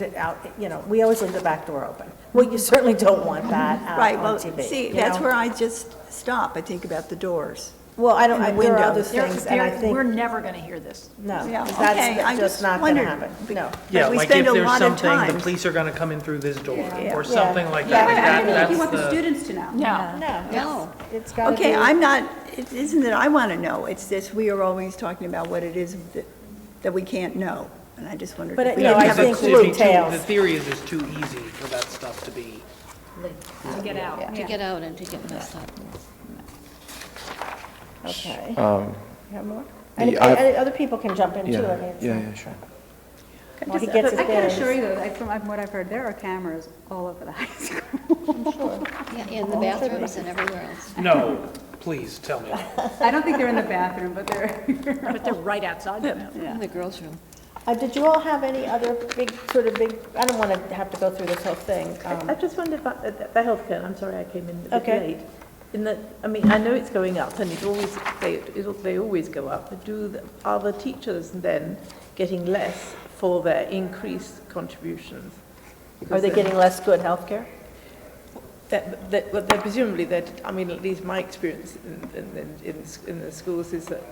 we always leave the back door open. Well, you certainly don't want that right, out well, on TV. see, you that's know? where I just stop. I think about the doors. Well, I don't, and the there are other windows. things, and I think, We're never going to hear this. no, Yeah, okay, that's I just just not going to wondered. happen, no. Yeah, we like spend if a there's lot of something, the time. police are going to come in through this door, Yeah. or Yeah. something like Yeah, that. but I don't think you That's want the the- students to know. No. No, it's got to be. Okay, I'm not, it isn't that I want to know, it's just we are always talking about what it is that we can't know. And I just wondered But, if we you know, didn't I have a think clue. It'd be too- details. The theory is it's too easy for that stuff to be To get out. to get out and to get messed up. Okay. Um, You have more? the- And I- and other people can jump in too. I mean, Yeah, it's- yeah, sure. While he gets his I can bearings. assure you though, from what I've heard, there are cameras all over the high school. Yeah, in the bathrooms and everywhere else. No, please, tell me. I don't think they're in the bathroom, but they're. But they're right outside the bathroom. In the girls' room. Did you all have any other big, I don't want to have to go through this whole thing. I just wondered about the healthcare, I'm sorry I came in a bit Okay. late. In that, I mean, I know it's going up and they always go up, but are the teachers then getting less for their increased contributions? Are Because they then- getting less good healthcare? Well, they're presumably, I mean, at least my experience in the schools is that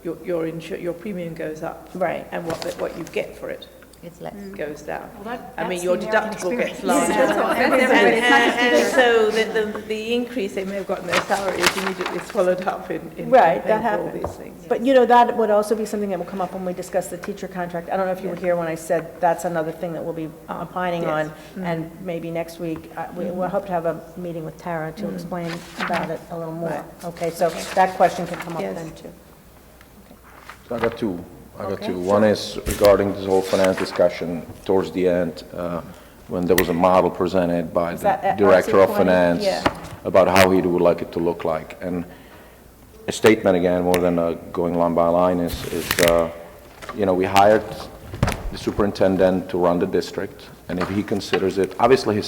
your premium goes up. Right. And what you get for it It's less. goes down. Well, I mean, that's your the American deductible gets experience. larger. That's all. Everybody, it's not just teachers. So the increase they may have got in their salary is immediately swallowed up in Right, paying that for all happens. these things. But, that would also be something that will come up when we discuss the teacher contract. I don't know if you were here when I said that's another thing that we'll be opining Yes. on. And maybe next week, we'll hope to have a meeting with Tara to explain about it a little more. Right. Okay, so that question can come up Yes. then too. So I got two. Okay, Two. One is regarding this whole finance discussion towards the end, when there was a model presented by Is that the at Director of RC20? Finance Yeah. about how he would like it to look like. And a statement, again, more than going line by line, is we hired the superintendent to run the district, and if he considers it, obviously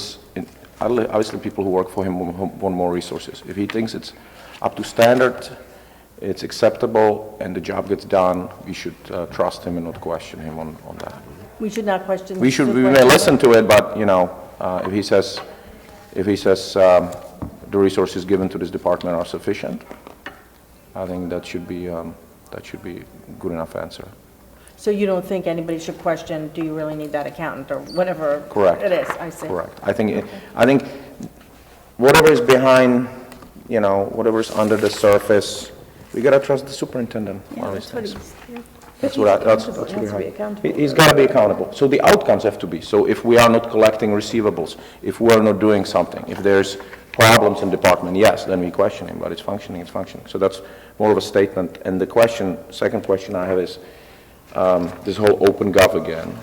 people who work for him want more resources. If he thinks it's up to standard, it's acceptable, and the job gets done, we should trust him and not question him on that. We should not question. We may listen to it, but, if he says the resources given to this department are sufficient, I think that should be a good enough answer. So you don't think anybody should question, do you really need that accountant or whatever? Correct. It is, I see. Correct. I think whatever is behind, whatever's under the surface, we gotta trust the superintendent on these things. That's what he's gotta be accountable. So the outcomes have to be, so if we are not collecting receivables, if we are not doing something, if there's problems in department, yes, then we question him, but it's functioning. So that's more of a statement. And second question I have is, this whole open gov again,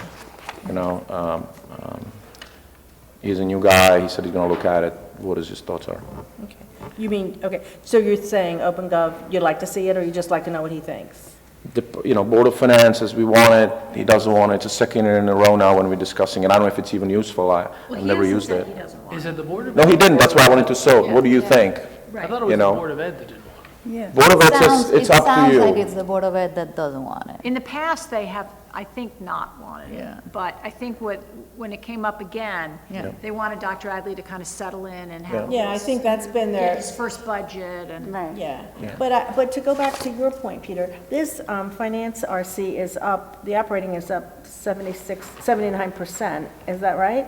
he's a new guy, he said he's gonna look at it, what his thoughts are. Okay. You mean, okay, so you're saying OpenGov, you'd like to see it, or you just like to know what he thinks? The, Board of Finances, we want it, he doesn't want it, it's the second year in a row now when we're discussing it, I don't know if it's even useful, I've never used it. Is it the Board of? No, he didn't, that's why I wanted to know, what do you think? I thought it was the Board of Ed that didn't want Yeah. Board of Ed says it's up to It sounds like you. it's the Board of Ed that doesn't want it. In the past, they have, I think, not wanted it. Yeah. But I think when it came up again, Yeah. they wanted Dr. Adley to kind of settle in and have. Yeah, I think that's been Get their, his first budget and. Right. yeah. But to go back to your point, Peter, this finance RC is up, the operating is up 79%, is that right?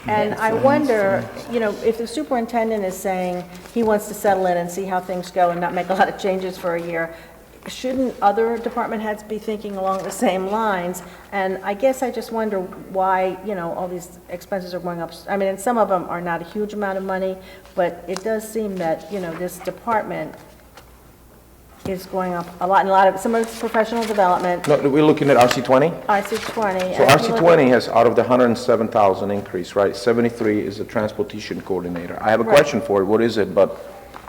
And I wonder, if the superintendent is saying he wants to settle in and see how things go and not make a lot of changes for a year, shouldn't other department heads be thinking along the same lines? And I guess I just wonder why, all these expenses are going up. I mean, and some of them are not a huge amount of money, but it does seem that, this department is going up a lot, and some of it's professional development, No, we're looking at RC20? IC20. So RC20 has, out of the 107,000 increase, right, 73 is the transportation coordinator. I have a question for it, what is it, but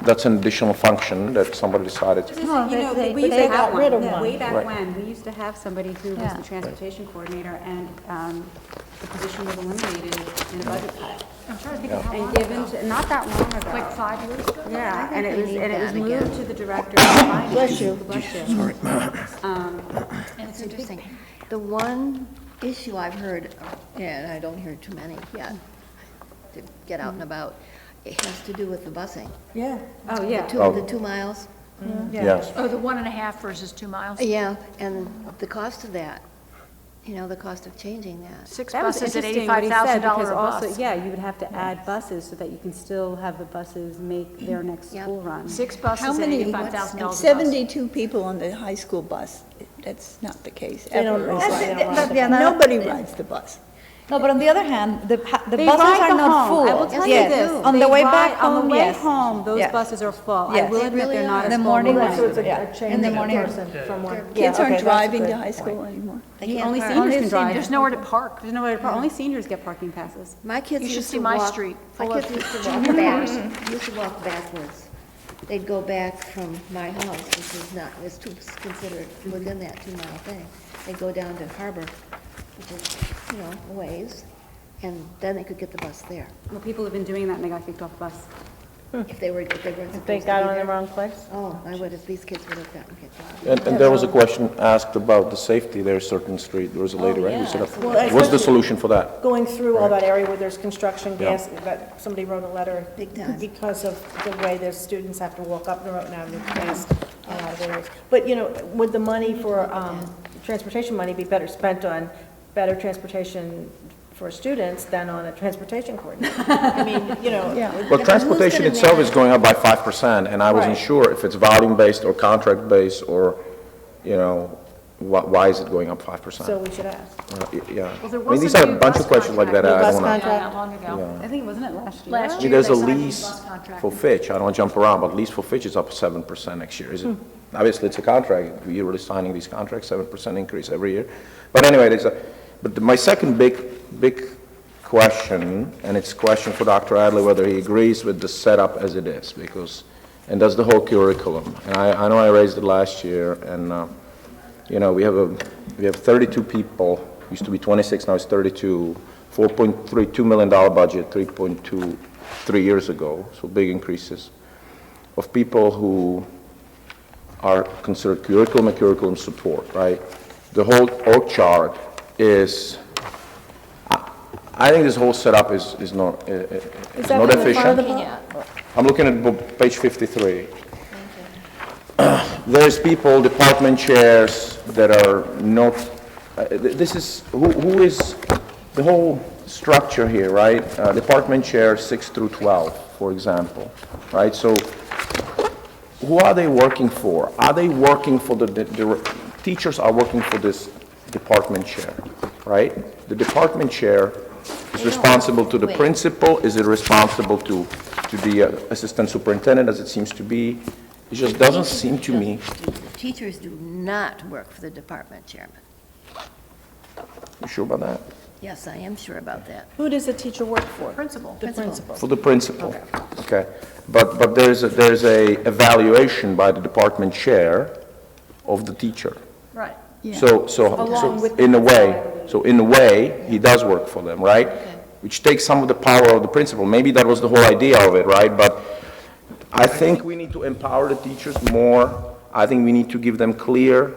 that's an additional function that somebody decided. We used they to have got rid of one, one. way back Right. when, we used to have somebody who was Yeah. the transportation coordinator, and the position was eliminated in a budget cut. I'm trying to think of how long And given, ago. not that long ago. Like 5 years ago? Yeah, and it they was, need and it was that moved again. to the director of finance. Bless you. Bless you. And it's a big Interesting. The one issue I've heard, and I don't hear too many yet, to get out and about, it has to do with the busing. Yeah. Oh, yeah. The 2 miles. Yes. Oh, the 1.5 versus 2 miles? Yeah, and the cost of that, the cost of changing that. 6 That was buses at interesting what he said, $85,000 because a also, bus. yeah, you would have to add buses so that you can still have the buses make their next Yeah. school run. 6 How buses at many, $85,000 a bus. 72 people on the high school bus. That's not the case. They don't ever. ride It's it. like- But, yeah, no- Nobody rides the bus. No, but on the other hand, the They buses ride are the not home. full. I will tell you Yes. this. On they the way ride- back home, On the way yes. home, those Yes. buses are full. Yes. I will They admit really they're not are. as In the full. morning, as So it's Yeah. a change In the in morning. person from one. Kids Yeah, okay, aren't that's driving good to high point. school anymore. They can't Only park. seniors can drive. There's nowhere to park. There's nowhere to park. Only seniors get parking passes. My kids You should used see to my walk. street, My full of kids used to walk back, used to walk backwards. They'd go back from my house, which is not, is too, considered within that 2-mile thing. They'd go down to Harbor, which is, a ways, and then they could get the bus there, Well, people have been doing that and they got kicked off the bus. if they weren't If they supposed to got be on the there. wrong place? Oh, I would, if these kids would have gotten kicked off. And there was a question asked about the safety there, certain street, there was a lady, right? who said that- Well, What's the especially- solution for that? Going through all that area where there's construction, Yeah. gas, that, somebody wrote a letter. Big time. Because of the way the students have to walk up the road now, and past a lot of areas. But, would the money for, transportation money be better spent on better transportation for students than on a transportation coordinator? I mean, Well, transportation itself is going up by 5%, and I wasn't Right. sure if it's volume-based or contract-based, or, why is it going up 5%? so we should ask. Yeah. Well, there I mean, was these a are a new bunch bus of questions like that, contract. I New don't bus want to. Yeah, not long ago. I think, wasn't it last year? Last I mean, year, there's a they signed the lease bus contract. for Fitch, I don't want to jump around, but lease for Fitch is up 7% next year. Is it, obviously, it's a contract, we're really signing these contracts, 7% increase every year. But anyway, my second big question, and it's a question for Dr. Adley, whether he agrees with the setup as it is, and that's the whole curriculum. And I know I raised it last year, and, we have 32 people, used to be 26, now it's 32, $4.32 million budget, 3.2 3 years ago, so big increases, of people who are considered curriculum and curriculum support, right? The whole org chart is, I think this whole setup is not efficient. I'm looking at page 53. There's people, department chairs that are not, this is, who is, the whole structure here, right? Department chair 6 through 12, for example, right? So who are they working for? Are they working for the teachers are working for this department chair, right? The department chair is responsible to the principal. Is it responsible to the assistant superintendent, as it seems to be? It just doesn't seem to me. The teachers do not work for the department chairman. You sure about that? Yes, I am sure about that. Who does a teacher work for? Principal. The principal. For the principal. Okay. But there's a evaluation by the department chair of the teacher. Right. So in a way, he does work for them, right? Okay. Which takes some of the power of the principal. Maybe that was the whole idea of it, right? But I think we need to empower the teachers more. I think we need to give them clear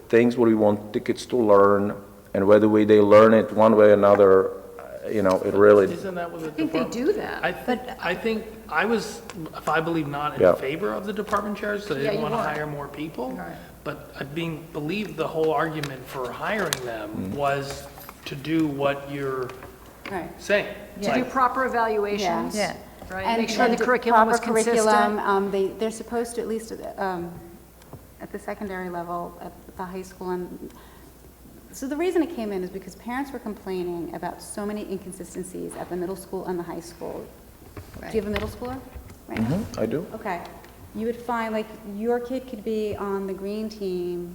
things what we want the kids to learn, and whether they learn it one way or another, it really. Isn't that what the I think they do that. I think I was, if I believe, not Yeah. in favor of the department chairs, so they Yeah, didn't you want to weren't. hire more people. Right. But I believe the whole argument for hiring them was to do what you're Right. saying. To do proper evaluations. Yeah. Right, And make sure the and curriculum was proper consistent. curriculum, they're supposed to, at least at the secondary level, at the high school, and so the reason it came in is because parents were complaining about so many inconsistencies at the middle school and the high school. Do you have a middle schooler? Right. I do. Okay. You would find, like, your kid could be on the green team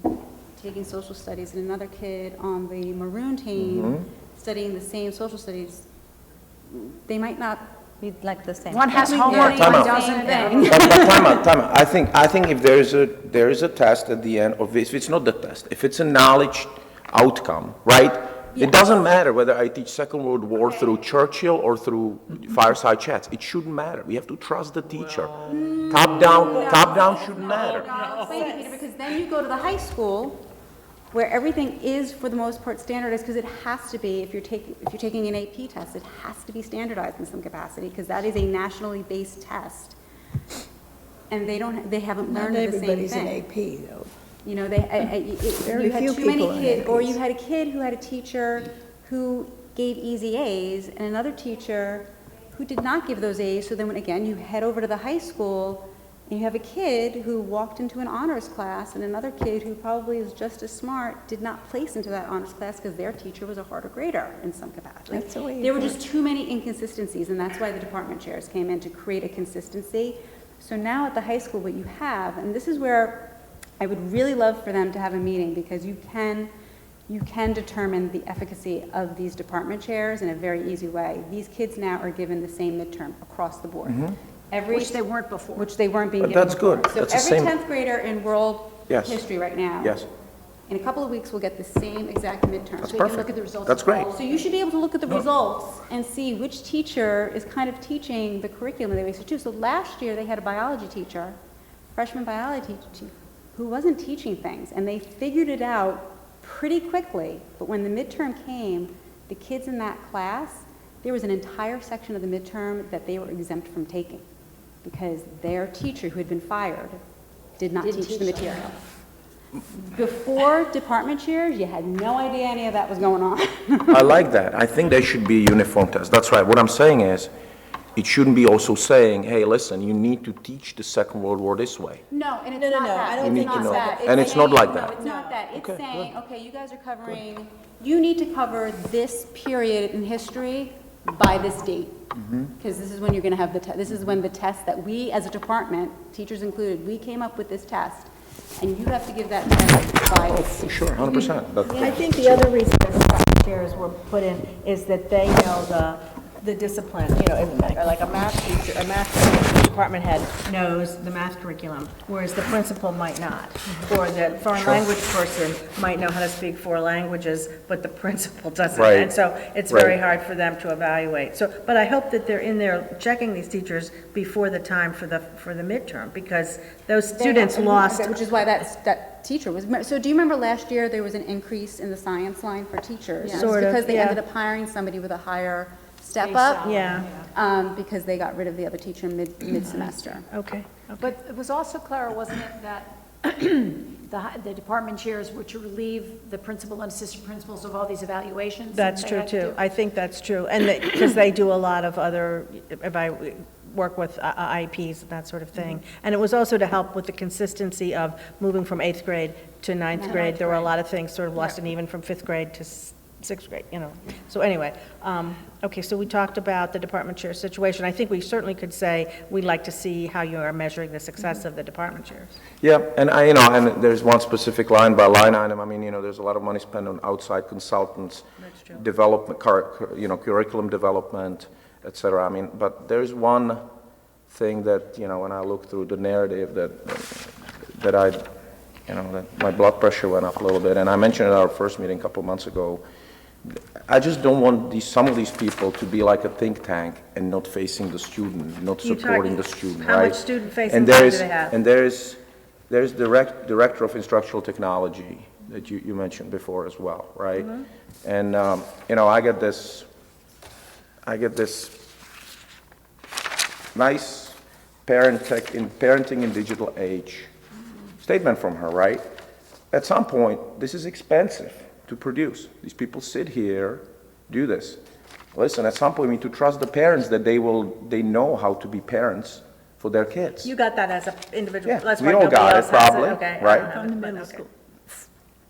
taking social studies, and another kid on the maroon team studying the same social studies. They might not Be like the same. One has thing. homework, Time one out. doesn't. But time out. I think if there is a test at the end of this, if it's not the test, if it's a knowledge outcome, right? It doesn't matter whether I teach Second World War through Churchill or through fireside chats. It shouldn't matter. We have to trust the teacher. Top down shouldn't matter. Wait, Peter, because then you go to the high school where everything is, for the most part, standardized, because it has to be, if you're taking an AP test, it has to be standardized in some capacity, because that is a nationally based test. And they haven't Not learned the same everybody's an thing. AP, though. You know, Very you had few too many people in kids, or APs. you had a kid who had a teacher who gave easy A's, and another teacher who did not give those A's, so then, again, you head over to the high school, And you have a kid who walked into an honors class, and another kid who probably is just as smart did not place into that honors class because their teacher was a harder grader in some capacity. That's the way There were just too many inconsistencies, and that's why the department chairs came in to create a consistency. So now at the high school, what you have, and this is where I would really love for them to have a meeting, because you can determine the efficacy of these department chairs in a very easy way. These kids now are given the same midterm across the board. Which they weren't before. Which they weren't being But given that's before. good. So That's the every same- 10th grader in world Yes. history right now. Yes. In a couple of weeks, will get the same exact midterm. That's So you can look perfect. at the results. That's of great. all of So you should be able to look at the results and see which teacher is kind of teaching the curriculum they wasted too. So last year, they had a biology teacher, freshman biology teacher, who wasn't teaching things, and they figured it out pretty quickly. But when the midterm came, the kids in that class, there was an entire section of the midterm that they were exempt from taking, because their teacher, who had been fired, did not teach the material. Before department chairs, you had no idea any of that was going on. I like that. I think there should be a uniform test. That's right. What I'm saying is, it shouldn't be also saying, hey, listen, you need to teach the Second World War this way. No, and it's No, no, not no, that. I don't It's think not so. that. And it's not saying- like that. No, it's not that. It's Okay, saying, okay, you guys are covering, you need to cover this period in history by this date. Because this is when you're going to have this is when the test that we, as a department, teachers included, we came up with this test. And you have to give that test by this For sure, 100%. But I think the other reason the department chairs were put in is that they know the discipline, you know, like a math teacher, a math department head knows the math curriculum, whereas the principal might not. Or the foreign language person might know how to speak 4 languages, but the principal doesn't. Right. And so it's very Right. hard for them to evaluate. So, but I hope that they're in there checking these teachers before the time for the midterm, because those students lost. Which is why that teacher was, so do you remember last year, there was an increase in the science line for teachers? Yeah. It was Sort of, because they yeah. ended up hiring somebody with a higher step up. Yeah, Because they got rid of the other teacher mid-semester. okay. But it was also, Clara, wasn't it, that the department chairs were to relieve the principal and assistant principals of all these evaluations? that That's they true, had to too. do? I think that's true. And because they do a lot of other, if I work with IEPs and that sort of thing. And it was also to help with the consistency of moving from 8th grade to 9th grade. There were a lot of things sort of lost, and even from 5th grade to 6th grade, you know. So anyway, okay, so we talked about the department chair situation. I think we certainly could say, we'd like to see how you are measuring the success of the department chairs. Yeah, and and there's one specific line by line item. I mean, there's a lot of money spent on outside consultants, That's true. development, curriculum development, et cetera. I mean, but there's one thing that, when I look through the narrative that my blood pressure went up a little bit, and I mentioned it at our first meeting a couple of months ago. I just don't want some of these people to be like a think tank and not facing the student, not You supporting talk- the student, how right? much student-facing And time there do is- they have? And there's director of instructional technology that you mentioned before as well, right? Mm-hmm. And, I get this nice parenting in digital age statement from her, right? At some point, this is expensive to produce. These people sit here, do this. Listen, at some point, we need to trust the parents that they know how to be parents for their kids. You got that as an individual? Yeah, That's we why all nobody got it, else has probably, Okay, I right? don't have From the it, but middle okay. school.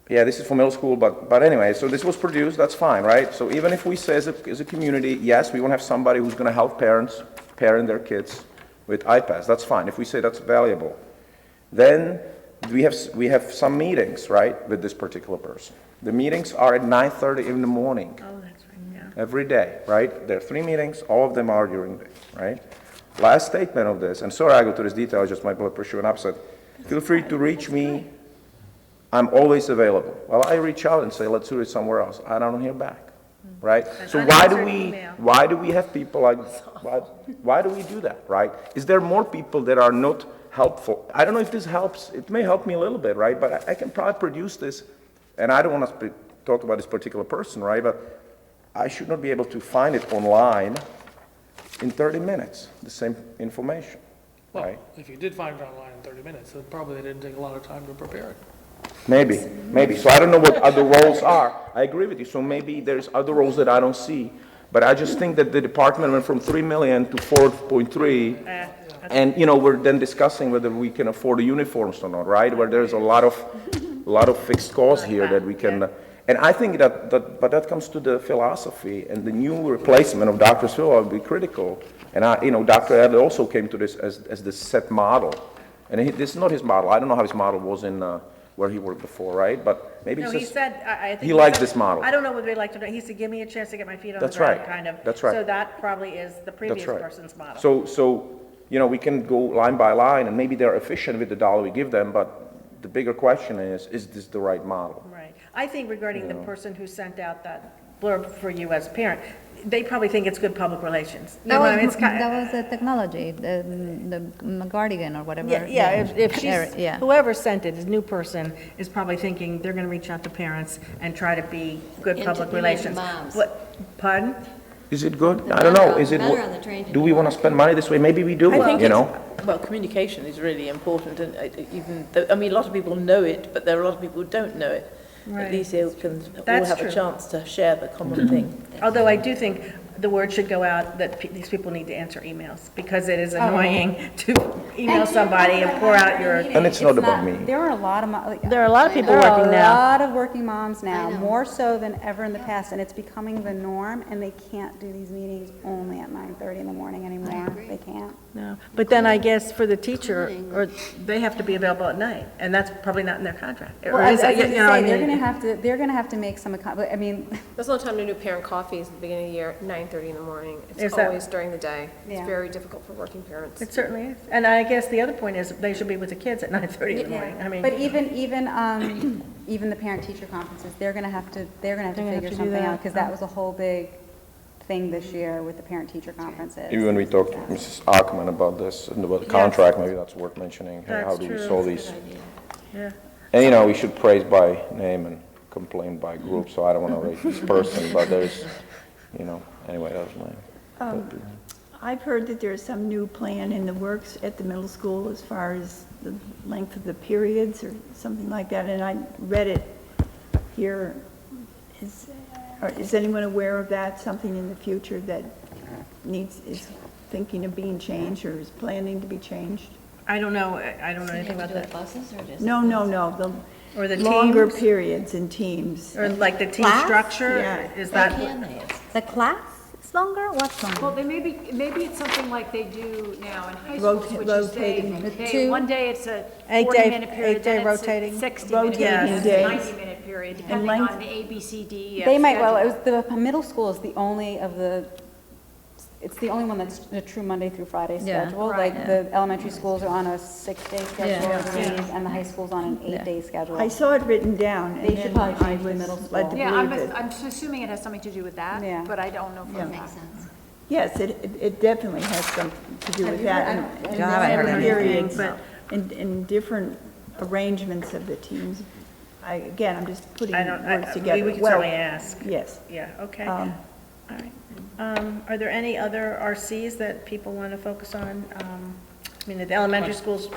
Yeah, this is for middle school, but anyway, so this was produced, that's fine, right? So even if we say as a community, yes, we want to have somebody who's going to help parents parent their kids with iPads, that's fine. If we say that's valuable, then we have some meetings, right, with this particular person. The meetings are at 9:30 in the morning. Oh, that's right, yeah. Every day, right? There are 3 meetings, all of them are during the day, right? Last statement of this, and sorry I go to this detail, just my blood pressure went up, said, feel free to reach me, I'm always available. Well, I reach out and say, let's do it somewhere else. I don't hear back, right? So unanswered email. why do we have people like, why do we do that, right? Is there more people that are not helpful? I don't know if this helps, it may help me a little bit, right? But I can probably produce this, and I don't want to talk about this particular person, right? But I should not be able to find it online in 30 minutes, the same information, Well, right? if you did find it online in 30 minutes, then probably they didn't take a lot of time to prepare it. Maybe. So I don't know what other roles are. I agree with you. So maybe there's other roles that I don't see. But I just think that the department went from 3 million to 4.3. And, we're then discussing whether we can afford the uniforms or not, right? Where there's a lot of fixed costs here that we can, and I think but that comes to the philosophy, and the new replacement of Dr. Phil will be critical. And Dr. Adler also came to this as the set model. And this is not his model. I don't know how his model was in where he worked before, right? But maybe No, it's he just, said, I think. he likes said- this model. I don't know what they like to do. He said, give me a chance to get my feet on the That's ground, right. kind of. That's right. So that probably is the previous That's right. person's model. So, we can go line by line, and maybe they're efficient with the dollar we give them, but the bigger question is this the right model? Right. I think regarding the person who sent out that blurb for you as a parent, they probably think it's good public relations. You know what I mean? It's kind- That was the technology, the McGardigan or whatever. Yeah, if she's, Yeah. whoever sent it, this new person, is probably thinking they're gonna reach out to parents and try to be good And public to be relations. moms. Pardon? Is it good? I don't know. Is it, Better on the train to do be we want to spend money this way? Maybe we do, I think you communication is really important, and even though, I mean, a lot of people know it, but there are a lot of people who don't know it. Right. At least they can all That's have true. a chance to share the common thing. Although I do think the word should go out that these people need to answer emails, because it is annoying to email somebody and pour out your, And it's not about me. There are a lot of, there are a lot of people there are working a now. lot of working moms now, I know. more so than ever in the past, and it's becoming the norm, and they can't do these meetings only at 9:30 in the morning anymore. They can't. No, but then I guess for the teacher, or they have to be available at night, and that's probably not in their contract. Or Well, I was is it? gonna You know, I say, mean- they're gonna have to make some, I mean, There's no time to do parent coffees at the beginning of the year, 9:30 in the morning. Is It's that- always during the day. It's Yeah. very difficult for working parents. It certainly is. And I guess the other point is they should be with the kids at 9:30 in the morning. I mean, but even the parent-teacher conferences, they're gonna have to figure do something that. out, because that was a whole big thing this year with the parent-teacher conferences. Even when we talked to Mrs. Ackerman about this, and about the contract, maybe that's worth mentioning. Hey, how That's do we true. solve these? yeah. And, we should praise by name and complain by group, so I don't want to rate this person, but there's, anyway, that was my. I've heard that there's some new plan in the works at the middle school as far as the length of the periods or something like that, and I read it here. Is anyone aware of that, something in the future that is thinking of being changed or is planning to be changed? I don't know. I don't know anything about that. Buses or just? No, Or the the longer teams? periods and teams. Or like the team Class? structure? Yeah. Is Why that? can't they? The class is longer? What's longer? Well, maybe it's something like they do now in high schools, which is Rotating. one day it's a 8-day 40-minute period, eight-day then it's a rotating. 60-minute Rotating period, days. then it's a 90-minute period, depending length. on the ABCD They might, well, it schedule. was, the middle school is the only of the, it's the only one that's a true Monday through Friday Yeah. schedule. Right. Like, the elementary schools are on a 6-day schedule, Yeah. I believe, and the high school's on an 8-day schedule. I saw it written down, and They should then probably I change the was middle led to school. Yeah, believe it. I'm assuming it has something to do with that, Yeah. but I don't know for a Makes fact. sense. Yes, it definitely has something to do with that. And Yeah, I haven't heard different anything. periods, in different arrangements of the teams. Again, I'm just putting I don't, words together. we can Well, certainly ask. Yes. Yeah, okay. Um, All right. Are there any other RCs that people want to focus on? I mean, the elementary schools,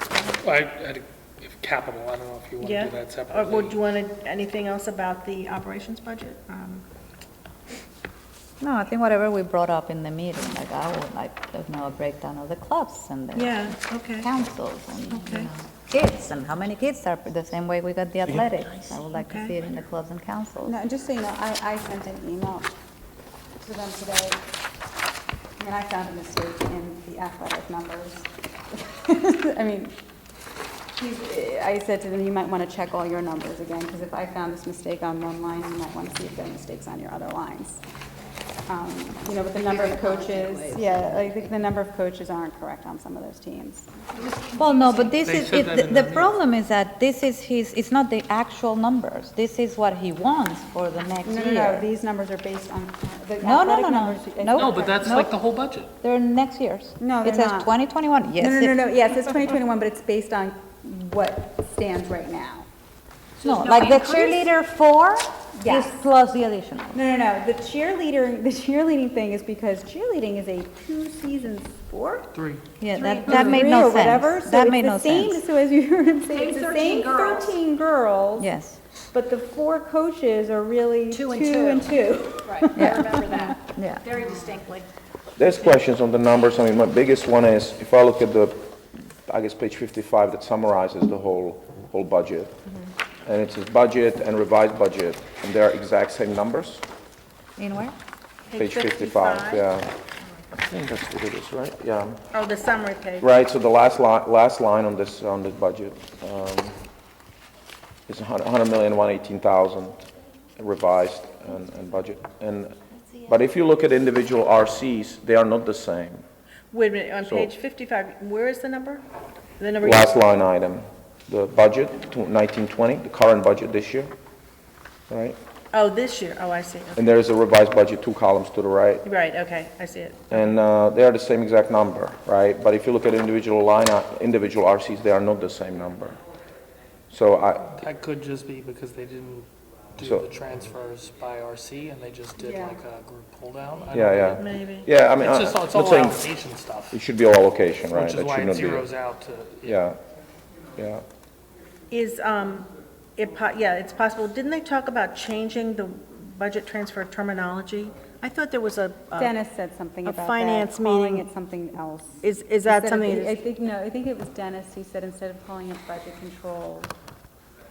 Capital, I don't know if you want to yeah? do that Or separately. would you want anything else about the operations budget? No, I think whatever we brought up in the meeting, like I would like to know a breakdown of the clubs and the Yeah, okay. councils and, Okay. kids, and how many kids are, the same way we got the athletics. I would like to Okay. see it in the clubs and councils. No, just so you know, I sent an email to them today, and I found a mistake in the athletic numbers. I mean, I said to them, you might want to check all your numbers again, because if I found this mistake on one line, you might want to see if there are mistakes on your other lines. With the number of coaches, the number of coaches aren't correct on some of those teams. Well, no, but this They is, said that in the the problem is that this is it's not the actual numbers. This is what he wants for the next No, year. these numbers are based on, the No, athletic no. numbers. No, No, but that's Nope. like the whole budget. They're next year's. No, It they're says not. 2021, yes. No, yes, it's 2021, but it's based on what stands right now. No, no like the increase? cheerleader 4 Yes. is plus the additional. No, the cheerleading thing is because cheerleading is a 2-season sport. 3. Yeah, or that made 3 no or whatever, sense. so That it's made the no same- sense. So as you heard him say, Same it's the 13 same girls. 13 girls. Yes, But the 4 coaches are really 2 2 and 2. and 2. Right, I remember that yeah. very distinctly. There's questions on the numbers. I mean, my biggest one is, if I look at I guess, page 55, that summarizes the whole budget. And it says budget and revised budget, and they're exact same numbers. In where? Page 55, yeah. I think that's what it is, right? Yeah. Oh, the summary page. Right, so the last line on this budget is 100,118,000 revised and budget. But if you look at individual RCs, they are not the same. Wait a minute, on So- page 55, where is the number? The number. Last line item, the budget, 1920, the current budget this year, right? Oh, this year, oh, I see. And there is a revised budget, 2 columns to the right. Right, okay, I see it. And they are the same exact number, right? But if you look at individual RCs, they are not the same number. So That could just be because they didn't do So- the transfers by RC and they just did Yeah. like a group pull down. I yeah, don't know. yeah. Maybe. Yeah, I mean, It's just, it's I'm all saying allocation stuff, it should be all allocation, right? which is That why should it not be- zeroes out to. Yeah, yeah. Is, it's possible, didn't they talk about changing the budget transfer terminology? I thought there was a. Dennis said something a about finance that, calling meeting- it something else. Is Instead that of- something? I think, no, I think it was Dennis who said instead of calling it budget control,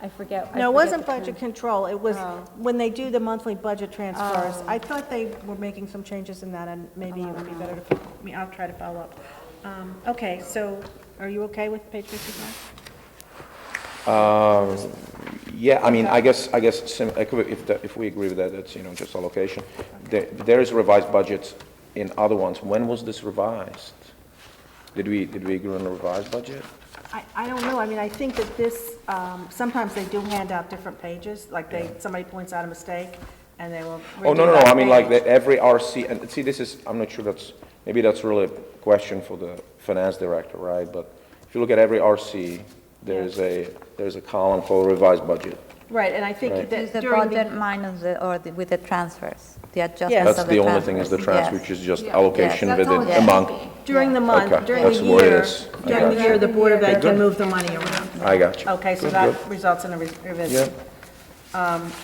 I forget. No, it wasn't budget control, it was Oh. when they do the monthly budget transfers. I thought they were making some changes in that, and maybe it would be better to, I'll try to follow up. Okay, so are you okay with page 55? Yeah, I mean, I guess, if we agree with that, that's, just allocation. There is revised budgets in other ones. When was this revised? Did we agree on the revised budget? I don't know, I mean, I think that this, sometimes they do hand out different pages, like somebody points out a mistake, and they will. Oh, no, redo no, that I mean, like, page. every RC, and see, I'm not sure maybe that's really a question for the finance director, right? But if you look at every RC, there's a column called revised budget. Right, and I think Right. Is that the during budget the, minus with the transfers, the Yes. adjustments That's of the only thing is the transfers. transfer, Yes. which is just allocation That's with all it it should among. be. during the month, Okay, during the that's what it year, is. I during the got year, the Board of Ed Good. can move the money around. I got you. Okay, so Good, that good. results in a revision.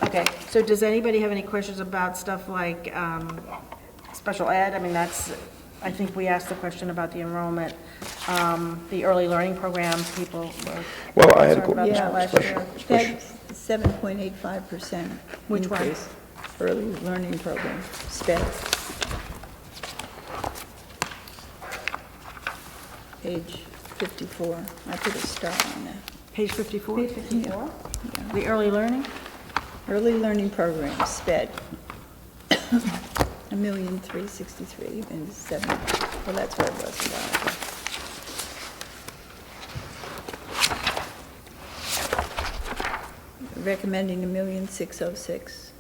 Okay, so does anybody have any questions about stuff like special ed? I mean, I think we asked the question about the enrollment, the early learning program, people were Well, I had a concerned about Yeah, that last special, year. That's 7.85% Which one? increase. Early learning program, SPED. Page 54, I put a star on that. Page 54? Page 54? The early learning? Early learning program, SPED. 1,363,000 and 7, well, that's where it was a while ago. Recommending 1,606,000.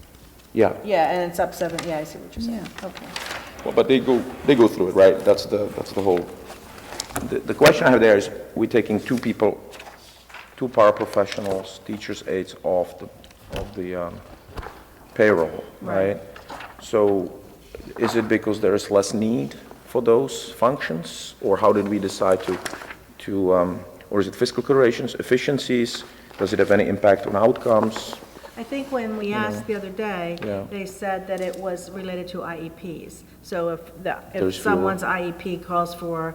Yeah, Yeah, and it's up 7, yeah, I see what you're saying. Yeah. Okay. well, but they go through it, right? That's the whole, the question I have there is, we're taking two paraprofessionals, teachers' aides off the payroll, right? So is it because there is less need for those functions? Or how did we decide or is it fiscal considerations, efficiencies? Does it have any impact on outcomes? I think when we asked the other day, Yeah. they said that it was related to IEPs. So if There's fewer. someone's IEP calls for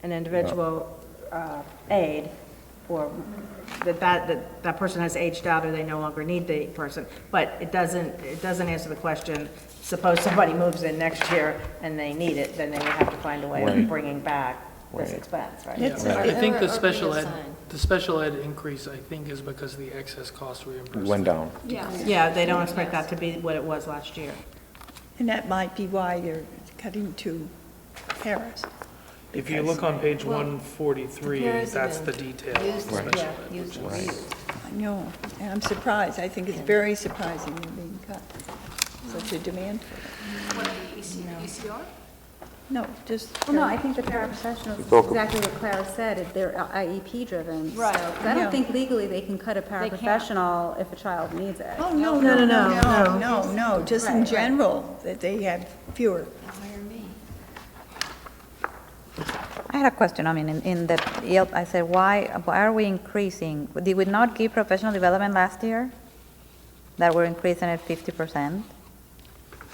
an individual aid, or that person has aged out or they no longer need the person, but it doesn't answer the question, suppose somebody moves in next year and they need it, then they would have to find a way of Right. bringing back this Right. expense, right? It's- I think the Or special ed, reassign. the special ed increase, I think, is because of the excess cost It reimbursement. went down. Yeah. Yeah, they don't expect that to be what it was last year. And that might be why they're cutting to paras. If you look on page Well, 143, comparison that's the and detail of the use- special yeah, ed. use and which is- reuse. I know, and I'm surprised. I think it's very surprising they're being cut. Such a demand for it. What, the ECR? No, just. Well, no, I think the paraprofessionals, talk- exactly what Clara said, they're IEP driven. Right. So, 'cause I Yeah. don't think legally they can cut a can't. paraprofessional if a child needs it. Oh, no, no, just in general, that they have fewer. Hire me. I had a question, I mean, in the ELP, I said, why are we increasing? Did we not give professional development last year? That we're increasing at 50%?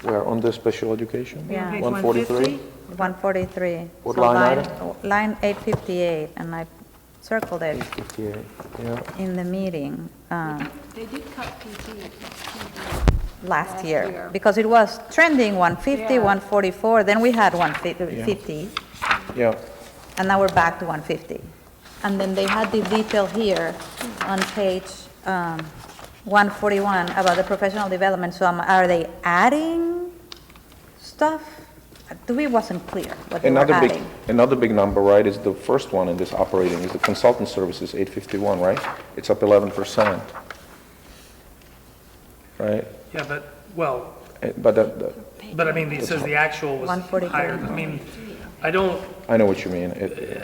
Where, on the special education? Yeah. Page 143? 143. What So line Line 858, and I circled it 58, yeah. in the meeting They did cut PT. last year, because it was trending 150, Yeah. 144, then we had 150, Yeah, and now we're back to 150. And then they had the detail here on page 141 about the professional development, so are they adding stuff? To me, it wasn't clear what they were adding. another big number, right, is the first one in this operating, is the consultant services, 851, right? It's up 11%. Right? Yeah, but, well, But but I mean, it says the actual was 143. higher. I mean, I don't, I know what you mean.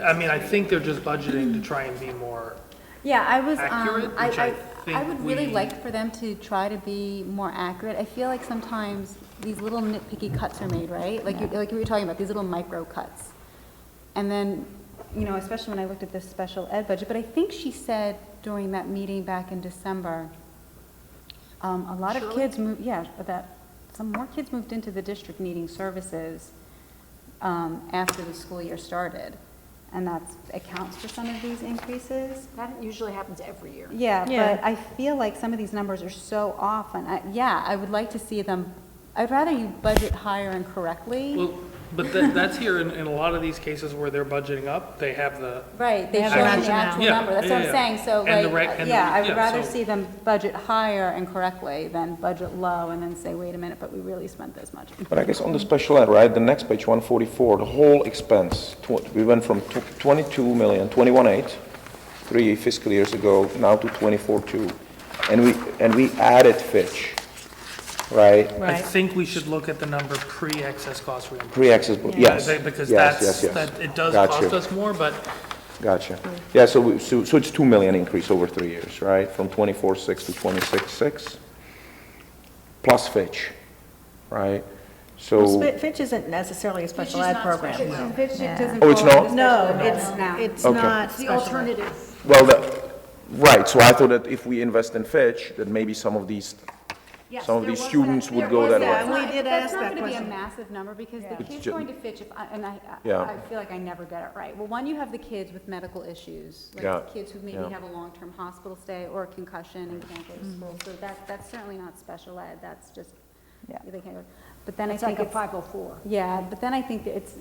I mean, I think they're just budgeting to try and be more, Yeah, I was, Accurate, which I think would really we- like for them to try to be more accurate. I feel like sometimes these little nitpicky cuts are made, right? Like you were talking about, these little micro cuts. And then, you know, especially when I looked at this special ed budget, but I think she said during that meeting back in December, a lot of kids moved, yeah, that some more kids moved into the district needing services after the school year started. And that accounts for some of these increases. That usually happens every year. Yeah, Yeah. but I feel like some of these numbers are so off, and I would like to see them, I'd rather you budget higher and correctly. well, but that's here in a lot of these cases where they're budgeting up, they have the, Right, they have show the the rationale. actual Yeah, number, that's what yeah, I'm yeah. saying, so And the like, and the- yeah, I would yeah, rather so- see them budget higher and correctly than budget low and then say, wait a minute, but we really spent this much. But I guess on the special ed, right, the next page, 144, the whole expense, we went from 22 million, 21.8, 3 fiscal years ago, now to 24.2. And we added Fitch, right? I Right. think we should look at the number pre-excess cost reimbursement. Pre-access, yes. Because Yes, that's, yes, yes. that, it does Got cost you. us more, but Gotcha. Yeah, so it's 2 million increase over 3 years, right? From 24.6 to 26.6, plus Fitch, right? So, Fitch isn't necessarily a special ed program. oh, it's not? No, it's Okay. not It's the special ed. alternative. Well, right, so I thought that if we invest in Fitch, that maybe some of these students would go that Yeah, way. we did That's ask not that going to be a question. massive number because the It's kids ju- going to Fitch, Yeah. I feel like I never get it right. Well, one, you have the kids with medical issues, Yeah. like kids who maybe Yeah. have a long-term hospital stay or a concussion and can't go to school. So that's certainly not special ed, that's just, Yeah. they can't go. But then I It's think like a it's, 504. yeah, but then I think that it's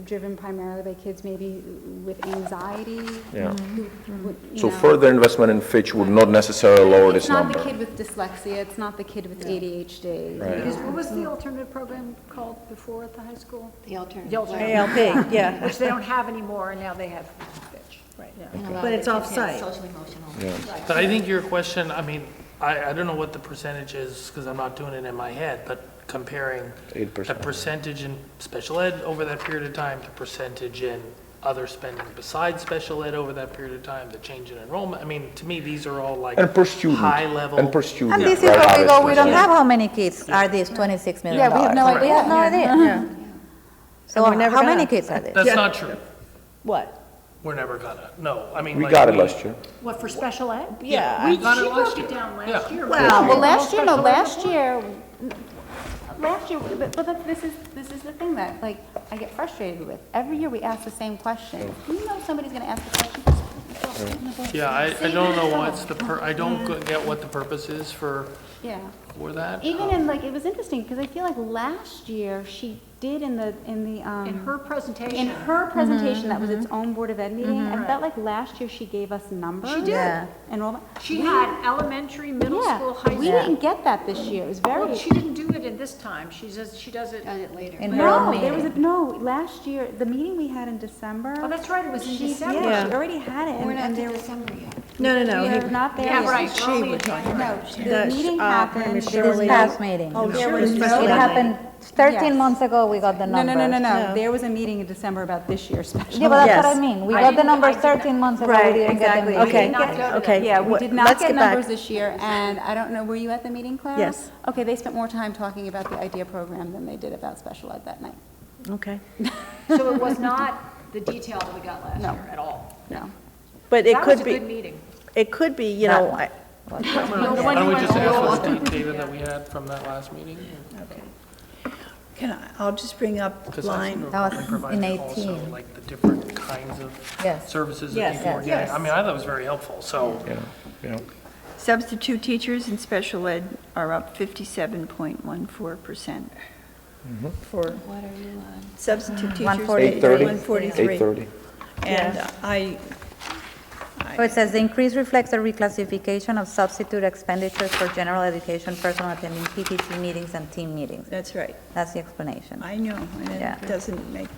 driven primarily by kids maybe with anxiety. Yeah. who would, you So know- further investment in Fitch would not necessarily lower this number. It's not the kid with dyslexia, it's not the kid with ADHD. Right. Because what was the alternative program called before at the high school? The alternative. The alternative, ALP, yeah. which they don't have anymore, and now they have Fitch. Right. And a lot But of it's the kids have off-site. Social emotional. Yeah. But I think your question, I mean, I don't know what the percentage is, because I'm not doing it in my head, but comparing 8%. the percentage in special ed over that period of time, the percentage in other spending besides special ed over that period of time, the change in enrollment, I mean, to me, these are all like And per student. high level. And per student. And this is right, where we go, obviously. we don't have how many kids are these $26 million. Yeah, we have no idea. We have no idea. So And we're never how gonna. many kids are there? That's not true. What? We're never gonna, no, I mean. We like, got it last year. What, for special ed? Yeah. We got She it last broke it year. down last Yeah. year. Well, last year, no, Special ed last before. year, this is the thing that, like, I get frustrated with. Every year we ask the same question. You know somebody's gonna ask the question. Yeah, I don't know what's I don't get what the purpose is for Yeah. that. Even in, like, it was interesting, because I feel like last year, she did in the. In her presentation. In her presentation, that was its own Board of Ed meeting, I felt like last year she gave us numbers. She did. Yeah. Enrollment. She had elementary, middle school, high We school. didn't get that this year, it was very. Well, she didn't do it in this time. She does it. Done it later. In her own No, there was, meeting. last year, the meeting we had in December. Oh, that's right, it was in she- December. Yeah, she already had it, We're and not there to was. December yet. No, no, We no. are not there Yeah, yet. right. She early would in talk January. No, the meeting happened. This Shirley- past meeting. Oh, It Shirley no, special ed. happened 13 Yes. months ago, we got the No, numbers. no, no, no, No. no, there was a meeting in December about this year's special. Yeah, but that's Yes. what I mean. We I got the didn't- numbers I did not- 13 months ago, we Right, didn't get them. exactly. in. Okay, did not go to okay. Yeah, we What- did not let's get back. numbers this year, and I don't know, were you at the meeting, Clara? Yes. Okay, they spent more time talking about the IDEA program than they did about special ed that night. Okay. So it was not the detail that we got last No. year at all. No. But it That was could a good be, meeting. it could be, you That know, one. Why don't we just ask for the data that we had from that last meeting? I'll just bring up Because I think line, That was they provided in also 18. like the different kinds of Yes. services Yes, that people were yes. getting. I mean, I thought it was very helpful, so. Yeah. substitute teachers in special ed are up 57.14%. For What are you on? substitute teachers. 143. 143. 830. And So it says the increase reflects the reclassification of substitute expenditures for general education personnel attending PPT meetings and team meetings. that's right. That's the explanation. I know, and Yeah. it doesn't make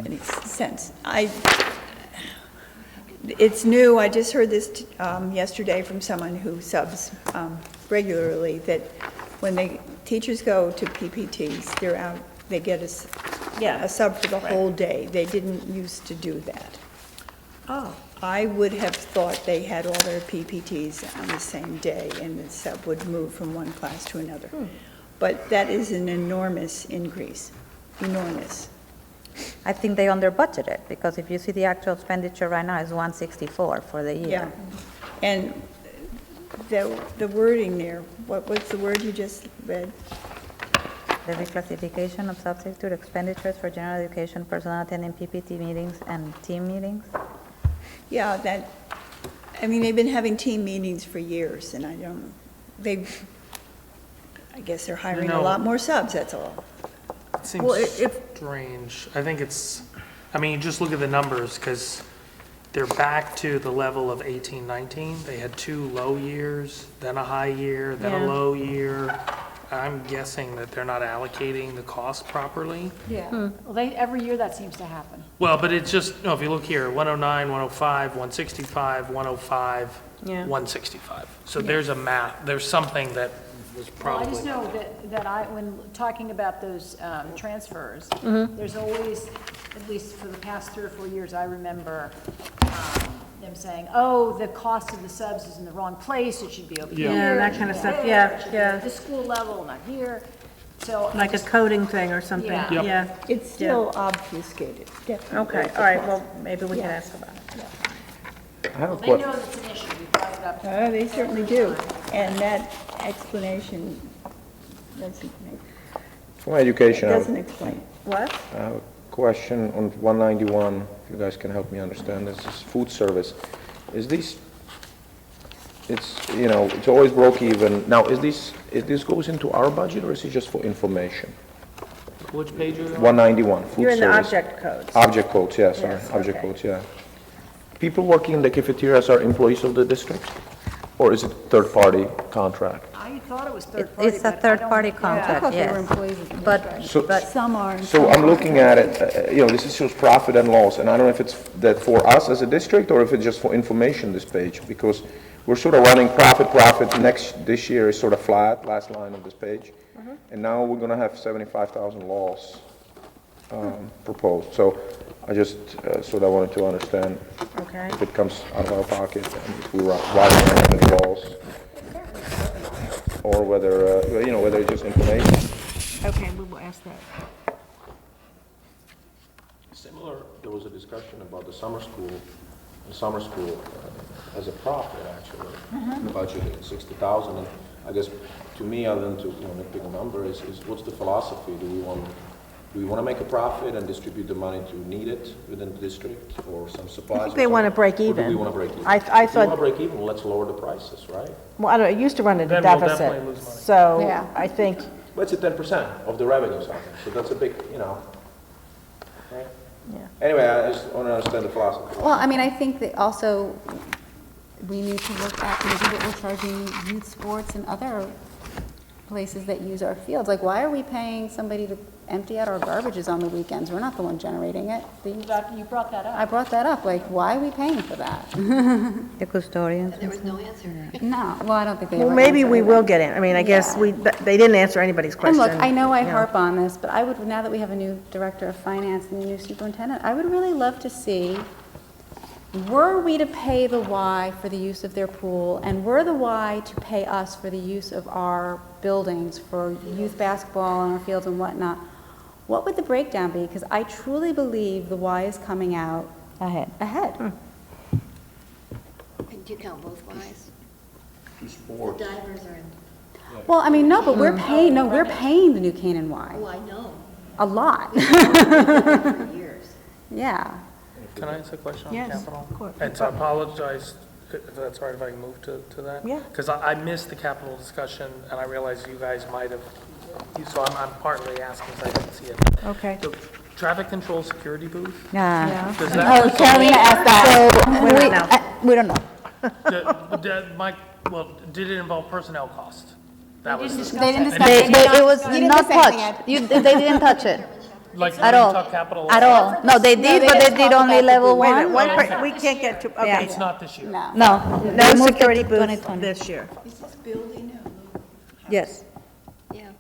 any sense. It's new, I just heard this yesterday from someone who subs regularly, that when teachers go to PPTs, they're out, they get a sub for the whole day. They didn't used to do that. Oh, I would have thought they had all their PPTs on the same day, and the sub would move from one class to another. But that is an enormous increase, enormous. I think they under budgeted, because if you see the actual expenditure right now is 164 for the year. Yeah. And the wording there, what's the word you just read? The reclassification of substitute expenditures for general education personnel attending PPT meetings and team meetings. Yeah, they've been having team meetings for years, and I guess they're hiring a No. lot more subs, that's all. It seems Well, if- strange. I think you just look at the numbers, because they're back to the level of 18, 19. They had 2 low years, then a high year, then a Yeah. low year. I'm guessing that they're not allocating the cost properly. Yeah. Well, every year that seems to happen. Well, but it's just, if you look here, 109, 105, 165, 105, Yeah. 165. So there's there's something that was Well, probably. I just know that when talking about those transfers, there's always, at least for the past 3 or 4 years, I remember them saying, oh, the cost of the subs is in the wrong place, it should be over Yeah. here. Yeah, that it kind of should be stuff, there, yeah, it should be yeah. at the school level, not here. So. Like a coding thing or something, Yeah. Yep. yeah. It's still obfuscated, definitely. Okay, all right, well, maybe we can ask about it. I have a They question. know it's an issue, we brought it up. They certainly do, and that explanation doesn't For my education, I doesn't explain. What? have a question on 191, if you guys can help me understand this, is food service. Is it's always broke even. Now, is this goes into our budget, or is it just for information? Which page are you on? 191, food service. You're in the object codes. Object codes, yeah, sorry, Yes, object okay. codes, yeah. People working in the cafeterias are employees of the district? Or is it third-party contract? I thought it was third party. It's a third-party contract, yes. But, So- but Some are. So I'm looking at it, this shows profit and loss, and I don't know if it's that for us as a district, or if it's just for information, this page, because we're sort of running profit, this year is sort of flat, last line of this page, and now we're gonna have 75,000 loss proposed. So I just sort of wanted to understand Okay. if it comes out of our pocket, and if we were writing any loss, or whether, whether it's just information. Okay, we will ask that. Similar, there was a discussion about the summer school as a profit, actually, budgeted 60,000, and I guess, to me, other than to, nitpick a number, is what's the philosophy? Do we want to make a profit and distribute the money to need it within the district, or some supplies? I think they want to break Or do we even. want to break even? I If we want to thought, break even, let's lower the prices, right? well, I don't know, it used to run at a Then we'll deficit. definitely lose money. So Yeah. I think, But it's at 10% of the revenues, I think, so that's a big, right? Yeah. Anyway, I just want to understand the philosophy. Well, I mean, I think that also we need to look at maybe what we're charging youth sports and other places that use our fields. Like, why are we paying somebody to empty out our garbages on the weekends? We're not the one generating it. You brought that up. I brought that up, like, why are we paying for that? the custodians. There was no answer. No, well, I don't think they well, ever maybe answered we it. will get in. I mean, I guess they didn't answer anybody's And question. look, I know I you harp on this, but I would, now that we have a new director of finance and a new superintendent, I would really love to see, were we to pay the Y for the use of their pool, and were the Y to pay us for the use of our buildings, for youth basketball and our fields and whatnot, what would the breakdown be? Because I truly believe the Y is coming out Ahead. ahead. And do you count both Ys? The divers are in. Well, I mean, no, but we're paying the New Canaan Y. Oh, I know. A lot. For years. Yeah. Can I ask a question on Yes, capital? of course. And so I apologize if that's all right if I can move to that? Yeah. Because I missed the capital discussion, and I realize you guys might have, so I'm partly asking because I didn't see it. Okay. The traffic control security booth, Yeah. does that? Oh, Carolina asked that. We don't know. Well, did it involve personnel cost? That was, They didn't discuss They, it. it was You didn't not say anything, touched. Ed. They didn't touch it like, we at didn't all. talk capital? At all. No, they did, but they did only level Wait a minute, one. we can't get to, okay. It's not this year. No. No. No they moved it security to booth 2020. this year. Yes. Yeah.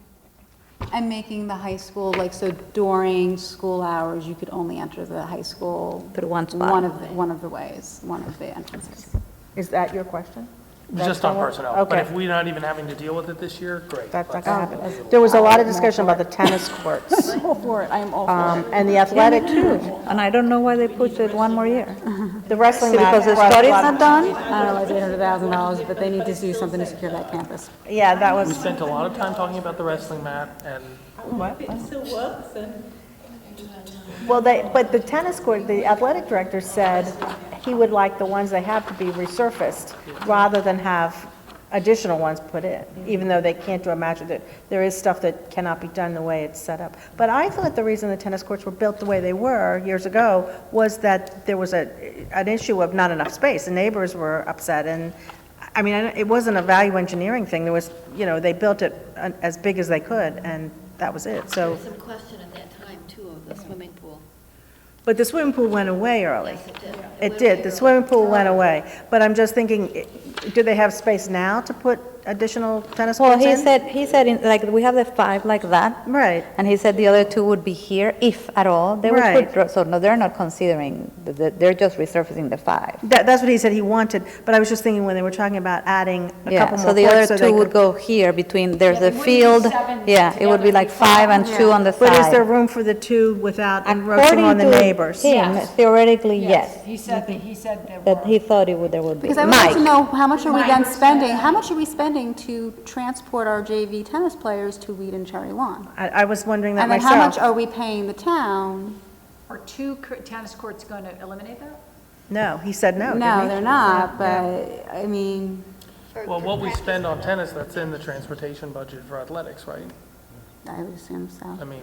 And making the high school, like, so during school hours, you could only enter the high school. Through one spot. One of the ways, one of the entrances. Is that your question? It was just on personnel. But Okay. if we're not even having to deal with it this year, great. That's not gonna happen. There was a lot of discussion about the tennis courts, I'm all for it, I am all for it. and the athletic, And I don't know why they pushed it one more year. the wrestling See, mat. because the brought a study's lot not of- done? I don't know, it's $800,000, but they need to do something to secure that campus. Yeah, that We was, spent a lot of time talking about the wrestling mat, and well, but the tennis court, the athletic director said he would like the ones they have to be resurfaced rather than have additional ones put in, even though they can't do a match with it. There is stuff that cannot be done the way it's set up. But I thought the reason the tennis courts were built the way they were years ago was that there was an issue of not enough space. The neighbors were upset, and, I mean, it wasn't a value engineering thing. There was, they built it as big as they could, and that was it, so. There was some question at that time, too, of the swimming pool. But the swimming pool went away early. Yes, it did. It did, the swimming pool went away. But I'm just thinking, do they have space now to put additional tennis Well, courts in? he said, like, we have the 5 like that. Right. And he said the other 2 would be here, if at all. They would Right. put, so no, they're not considering, they're just resurfacing the 5. That's what he said he wanted, but I was just thinking when they were talking about adding a Yeah, couple more so the courts other so 2 they would could. go here between, there's Yeah, a it wouldn't be field. 7 Yeah, it would be like 5 and 2 on the side. But is there room for the 2 without encroaching on the neighbors? According to him, theoretically, yes. He said there That he thought there would be. Because I would like to Mike, know, how much are we then spending, how much are we spending to transport our JV tennis players to Weed and Cherry Lawn? I was wondering that And then how much myself. are we paying the town? Are 2 tennis courts going to eliminate that? No, he said no, didn't No, he? they're not, but, I mean, well, what we spend on tennis, that's in the transportation budget for athletics, right? I would assume so. I mean,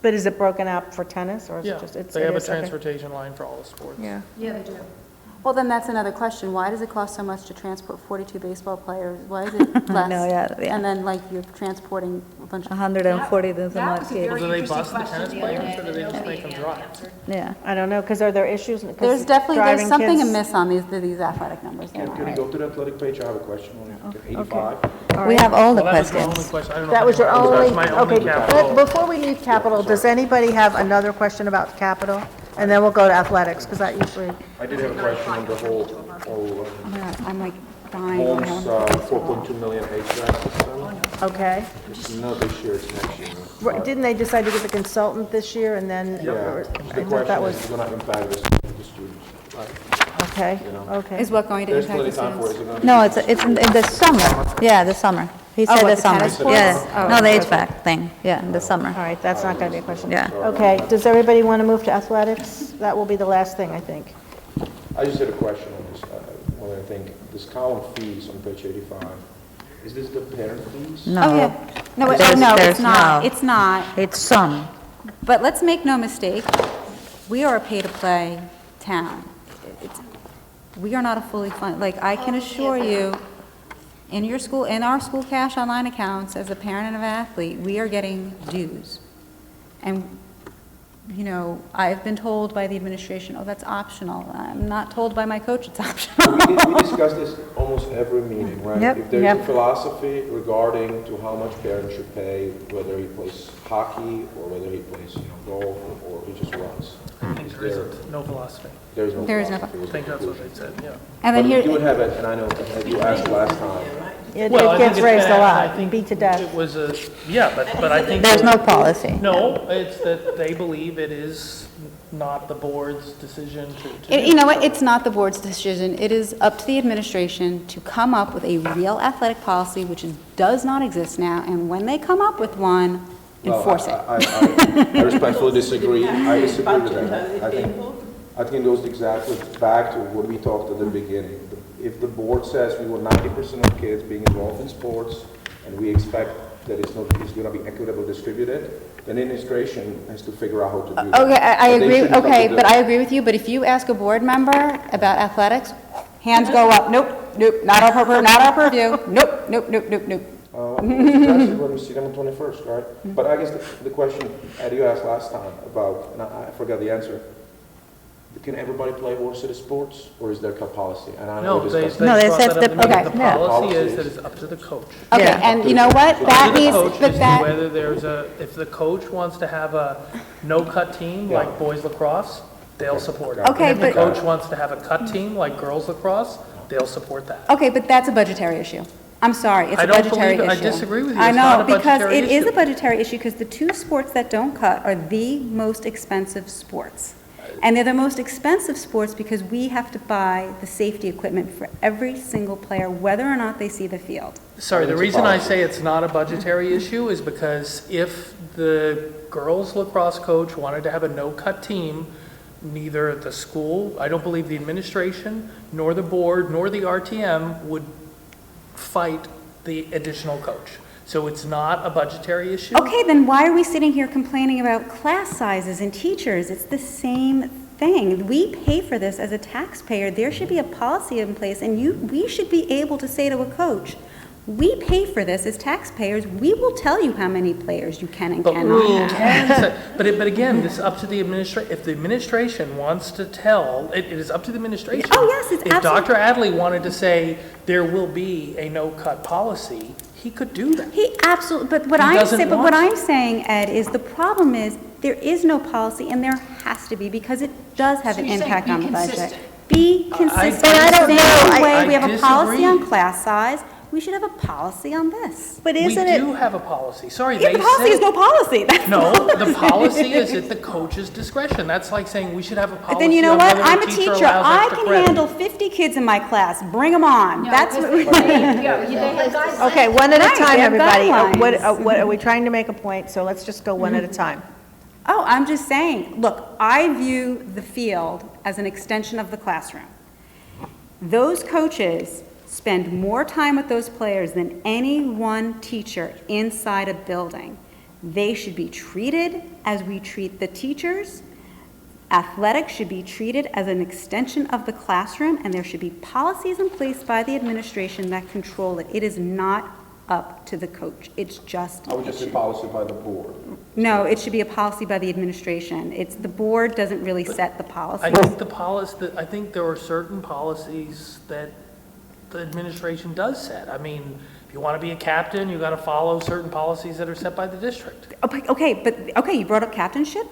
But is it broken out for tennis, or is yeah, it just? they have a it is, okay. transportation line for all the sports. Yeah. Yeah, they do. Well, then that's another question. Why does it cost so much to transport 42 baseball players? Why is it less? No, yeah. And then, like, you're transporting a bunch of, 140 doesn't That was a like Well, it. do they Interesting bus the question tennis the other players, day or do they just make them drive? Yeah. I don't know, because are there issues? 'Cause there's driving something kids- amiss on these athletic numbers. They're Can not you right. go to the athletic page? I have a question on it. 85. We have all the Well, that was my only questions. question. I don't know That if was your anyone- only, That's my only okay, capital. before we leave capital, does anybody have another question about capital? And then we'll go to athletics, because that usually, I did have a question on the whole I'm like dying. over homes, here. 4.2 million HVAC system. okay. It's not this year, it's next year. Right, didn't they decide to get the consultant this year, and then? Yeah, or- the I thought that question was, is going to impact the students. okay, you know. okay. Is what going to There's impact plenty the of time for it. students? Is it gonna be- No, it's in the summer. Yeah, the summer. He said what, the the summer. tennis courts? Yeah, no, the HVAC thing. Yeah, in the summer. All right, that's not going to be a question. Yeah. Okay, does everybody want to move to athletics? That will be the last thing, I think. I just had a question on this, when I think, this column fees on page 85, is this the parent fees? No. Oh, yeah. No, There's it's not. no. It's not. It's some. But let's make no mistake, we are a pay-to-play town. We are not a fully funded, like, I can assure you, in our school cash online accounts, as a parent and an athlete, we are getting dues. And, I've been told by the administration, oh, that's optional. I'm not told by my coach it's optional. We discuss this almost every meeting, right? Yep. If there's Yep. a philosophy regarding to how much parents should pay, whether he plays hockey, or whether he plays, golf, or he just runs. I think there isn't, no philosophy. There is no There is no philosophy. I think that's what they said, yeah. And then But here, you would have it, and I know, as you asked last time, It Well, I think gets it's raised a been- lot, I think beat to death. It was yeah, but I think. There's no policy. No, it's that they believe it is not the board's decision to do. You know what, it's not the board's decision. It is up to the administration to come up with a real athletic policy, which does not exist now, and when they come up with one, enforce it. I respectfully disagree. I disagree with that. I think it goes exactly back to what we talked at the beginning. If the board says we want 90% of kids being involved in sports, and we expect that it's going to be equitably distributed, then administration has to figure out how to do that. Okay, I But they agree, shouldn't come okay, to but the- I agree with you, but if you ask a board member about athletics, hands go up, nope, not our purview, nope, nope, nope, nope, nope. We'll address it when we see them on 21st, right? But I guess the question Eddie you asked last time about, and I forgot the answer, can everybody play varsity sports, or is there a policy? And I know No, we they discussed No, they brought said that up in the the- meeting. okay, The yeah. policy is that it's up to the coach. Okay, Yeah. and you know what, that Up to the needs, coach but as to that, whether there's if the coach wants to have a no-cut team like boys lacrosse, they'll support it. Okay, And if the but- coach wants to have a cut team like girls lacrosse, they'll support that. okay, but that's a budgetary issue. I'm sorry, it's I a don't budgetary issue. believe it. I disagree with you. I It's not know, a because budgetary it is a issue. budgetary issue, because the two sports that don't cut are the most expensive sports. And they're the most expensive sports because we have to buy the safety equipment for every single player, whether or not they see the field. Sorry, the It's a reason I policy. say it's not a budgetary issue is because if the girls lacrosse coach wanted to have a no-cut team, neither the school, I don't believe the administration, nor the board, nor the RTM would fight the additional coach. So it's not a budgetary issue. Okay, then why are we sitting here complaining about class sizes and teachers? It's the same thing. We pay for this as a taxpayer. There should be a policy in place, and we should be able to say to a coach, we pay for this as taxpayers. We will tell you how many players you can and But cannot we have. can, but again, this is up to the administration. If the administration wants to tell, it is up to the administration. Oh, yes, it's If Dr. Adley wanted to say there will be a no-cut policy, he could do that. He absolutely, but what He I'm doesn't saying, but want what to. I'm saying, Ed, is the problem is there is no policy and there has to be because it does have So an you're saying impact be on the budget. consistent. Be consistent. But I don't The know. same way I we have a policy on disagree. class size, we should have a policy on this. But We isn't it? do have a policy. Sorry, Yeah, they the policy is said. no policy. That's No, the policy is at the coach's discretion. That's like saying we should have a But policy then you know on what? whether I'm a a teacher teacher. allows I extra can credit. handle 50 kids in my class. Bring them on. That's what we. They have guidelines. Okay, one at a Right, time, they have everybody. guidelines. What, are we trying to make a point? So let's just go one at a time. Oh, I'm just saying, look, I view the field as an extension of the classroom. Those coaches spend more time with those players than any one teacher inside a building. They should be treated as we treat the teachers. Athletics should be treated as an extension of the classroom, and there should be policies in place by the administration that control it. It is not up to the coach. It's just. I would just say policy by the board. No, it should be a policy by the administration. It's, the board doesn't really set the policy. I think I think there are certain policies that the administration does set. I mean, if you want to be a captain, you got to follow certain policies that are set by the district. Okay, you brought up captainship.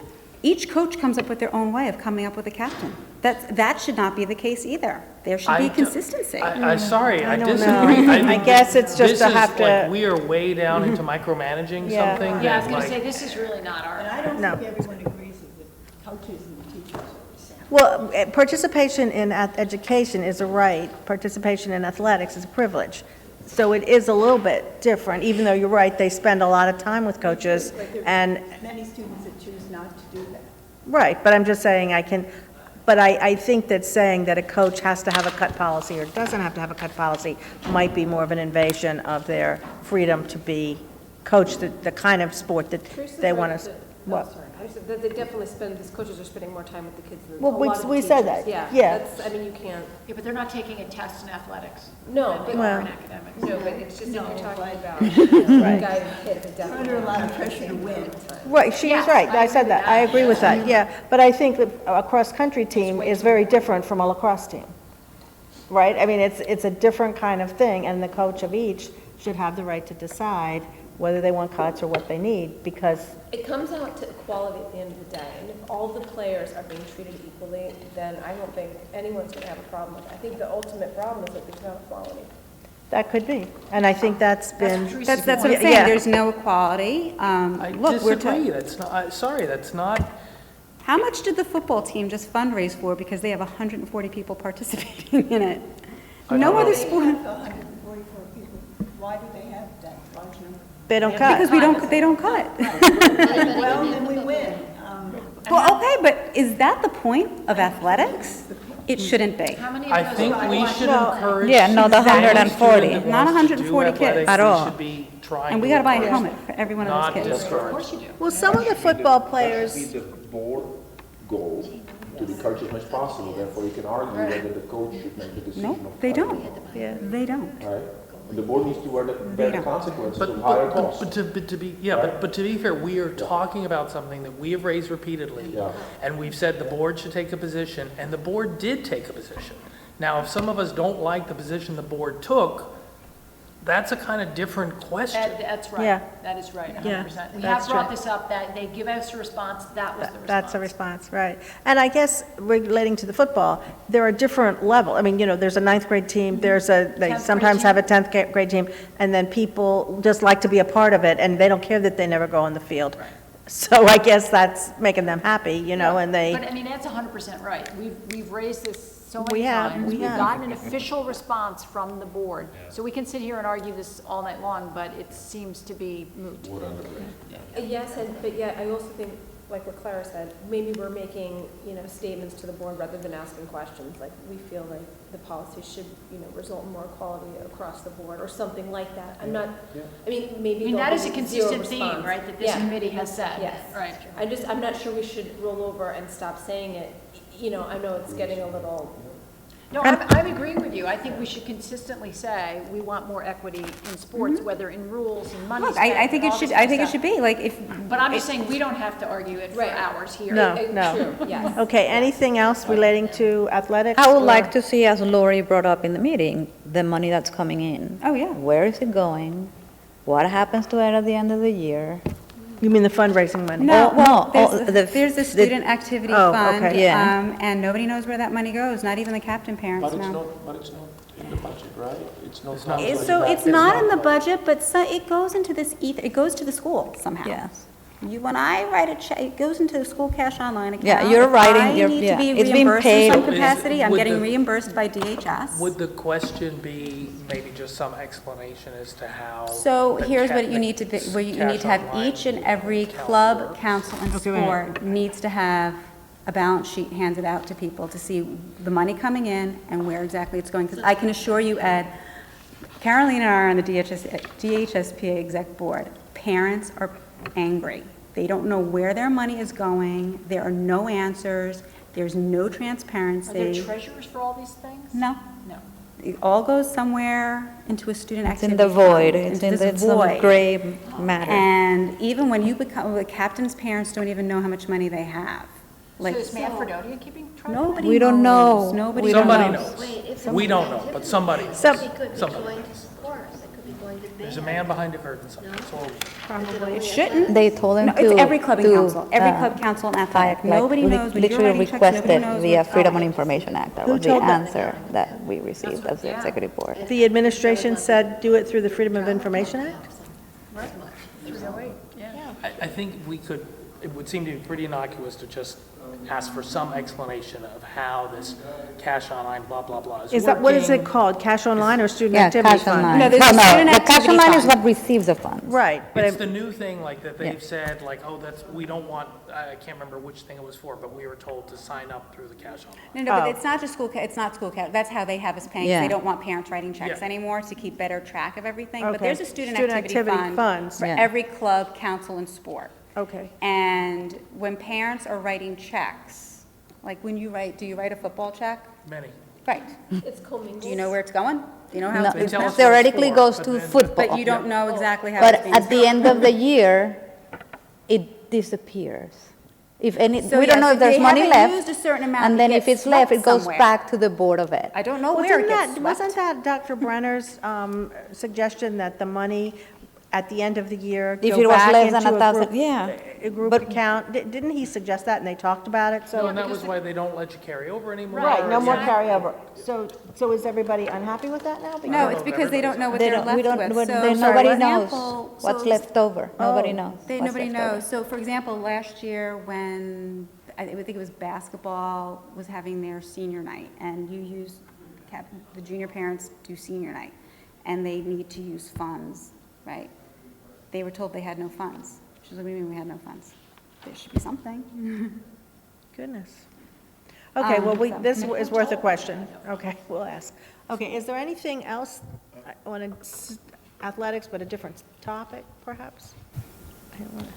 Each coach comes up with their own way of coming up with a captain. That should not be the case either. There should be I don't- consistency. Sorry, I don't disagree. know. I think guess it's just this to is have like to- Mm-hmm. we are way down into micromanaging Yeah. something Yeah, I was that going to say, like, this is really not our. And I don't No. think everyone agrees that the coaches and the teachers are the same. Well, participation in education is a right. Participation in athletics is a privilege. So it is a little bit different, even though you're right, they spend a lot of time with coaches and, Many students that choose not to do that. right, but I'm just saying I think that saying that a coach has to have a cut policy or doesn't have to have a cut policy might be more of an invasion of their freedom to be coached the kind of sport that Teresa's they right want to. that- What? Oh, sorry. I said that they definitely spend, these coaches are spending more time with the kids than a Well, lot of the we said teachers. that, yeah. That's, I mean, you can't, Yeah, but they're not taking a test in athletics. No, than they but- are in Well- academics. no, but it's just, if you're talking about, Right. guiding kids, it definitely. Under a lot of pressure to win. Right, she is Yes, right, I I said agree that, with I that. agree with that, yeah. But I think that a cross-country team is very different from a lacrosse team, right? I mean, it's a different kind of thing, and the coach of each should have the right to decide whether they want cuts or what they need, because, It comes out to equality at the end of the day, and if all the players are being treated equally, then I don't think anyone's gonna have a problem with it. I think the ultimate problem is that there's not equality. That could be. And I think that's been. Teresa's That's what I'm Yeah. saying, there's no equality. I Look, we're disagree, that's not, sorry, that's not, How much did the football team just fundraise for because they have 140 people participating in it? No other sport, 144 people. Why do they have that large number? They don't cut. because they don't cut. Well, then we win. Well, okay, but is that the point of athletics? It shouldn't be. How many I of those think are we like- should encourage. Yeah, no, the any 140. student that Not wants to do 140 kids. athletics, At we all. should be trying And we to gotta buy a encourage helmet them, for every one of not those kids. discourage. Well, some of the football players, The board goal to encourage as much as possible, therefore you can argue whether the coach should make the decision. No, of they cutting don't. it, They don't. Right? And the board needs to bear the consequences But, of higher but, costs. but to be, yeah, but to be fair, we are talking about something that we have raised repeatedly. Yeah. And we've said the board should take a position, and the board did take a position. Now, if some of us don't like the position the board took, that's a kind of different question. That's Yeah. right, that is right, Yeah, 100%. We that's have brought true. this up, that they give us a response, that was the response. that's a response, right. And I guess relating to the football, there are different level. I mean, they ninth grade team, they 10th grade sometimes team. have a 10th grade team, and then people just like to be a part of it, and they don't care that they never go on the field. So I guess that's making them happy, and But, they, I mean, that's 100% right. We've raised this so We many have, times. we We've have. gotten an official response from the board. So we can sit here and argue this all night long, but it seems to be moot. Yes, but yet I also think, like what Clara said, maybe we're making, statements to the board rather than asking questions. Like, we feel like the policy should, result in more equality across the board or something like that. I'm not, I mean, maybe. I mean, that there'll is a be zero consistent theme, response. right, that this Yeah. committee has said. Yes. Right. I'm not sure we should roll over and stop saying it. I know it's getting a little, No, I'm agreeing with you. I think we should consistently say, we want more equity in sports, whether in rules and money Look, spent. I think and it all should, this I kind think of it should stuff. be, like, if, But I'm just saying, we don't have to argue it for Right. hours here. No, no. true, yes. Okay, anything else relating to athletics? I would or- like to see, as Lori brought up in the meeting, the money that's coming in. oh, yeah. Where is it going? What happens to it at the end of the year? You mean the fundraising money? No, Oh, well, no, there's the student activity Oh, fund, okay. Yeah. and nobody knows where that money goes, not even the captain parents But it's know. not in the budget, right? It's not. So it's not in the budget, but it goes into this, it goes to the school somehow. Yes. When I write a check, it goes into the school cash online account. Yeah, you're writing, If I need yeah, to be it's being reimbursed in some paid. capacity, I'm Would getting the- reimbursed by DHS. Would the question be maybe just some explanation as to how? So the here's ca- what you need to, be- where you cash need to have online each and every account club, works? council, and Okay, wait. sport needs to have a balance sheet handed out to people to see the money coming in and where exactly it's going. Because I can assure you, Ed, Caroline and I are on the DHSPA exec board. Parents are angry. They don't know where their money is going. There are no answers. There's no Are there transparency. treasurers for all these things? No. No. It all goes somewhere into a student It's in activity the void, fund, it's into in this the void. gray matter. And even when you become, the captain's parents don't even know how much money they have. So Like, is Manfredonia keeping track? nobody We don't knows. know. Nobody We don't Somebody know. knows. We don't know, but somebody knows. Some- It could be Somebody. going to sports, it could be going to There's a band. man behind the curtain somewhere. So It shouldn't. They told them No, to. it's every club and to, council, every uh, club, council, and like- athletic. Nobody like knows when you're literally writing checks, nobody requested knows via what's Freedom of going. Information Act. That Who was the told them? answer that we received as the executive board. The administration said do it through the Freedom of Information Act? I think it would seem to be pretty innocuous to just ask for some explanation of how this cash online, blah, blah, blah is Is that, what is it working. called? Cash online or student Yeah, activity cash fund? online. No, there's Well, a student the cash activity online is fund. what receives the funds. Right, but It's I- the new thing, like, that Yeah. they've said, like, oh, we don't want, I can't remember which thing it was for, but we were told to sign up through the cash online. No, but Oh. it's not just school, it's not school, that's how they have us paying, 'cause Yeah. they don't want parents writing checks Yeah. anymore to keep better track of everything. But Okay. there's a student Student activity activity fund funds. for Yeah. every club, council, and sport. okay. And when parents are writing checks, like when you write, do you write a football check? Many. Right. It's commingled. Do you know where it's going? Do you know how No, it's being tell us spent? theoretically for, goes but to then- football. But you don't know exactly how But it's being at the spent. end of the year, it disappears. If any, So we don't yes, know if there's they money haven't left. used a certain amount, And it then if gets it's left, it swept goes somewhere. back to the Board of Ed. I don't know Well, where it didn't gets that, wasn't swept. that Dr. Brenner's suggestion that the money at the end of the year, If go it was back less than into 1,000, group- yeah. A group But- account? Didn't he suggest that, and they talked about it, so? No, and that was why they don't let you carry over anymore. Right, no more Exactly. carryover. So is everybody unhappy with that now? No, it's because they don't know what They they're don't, we left don't, with. So, nobody for knows example, what's so- left over. Nobody Oh. knows. what's Nobody left over. knows. So, for example, last year when, I think it was basketball was having their senior night, and the junior parents do senior night, and they need to use funds, right? They were told they had no funds. She's like, what do you mean we had no funds? There should be something. Goodness. Okay, well, So- this is worth a question. Okay, we'll ask. Okay, is there anything else on athletics, but a different topic, perhaps? I don't wanna-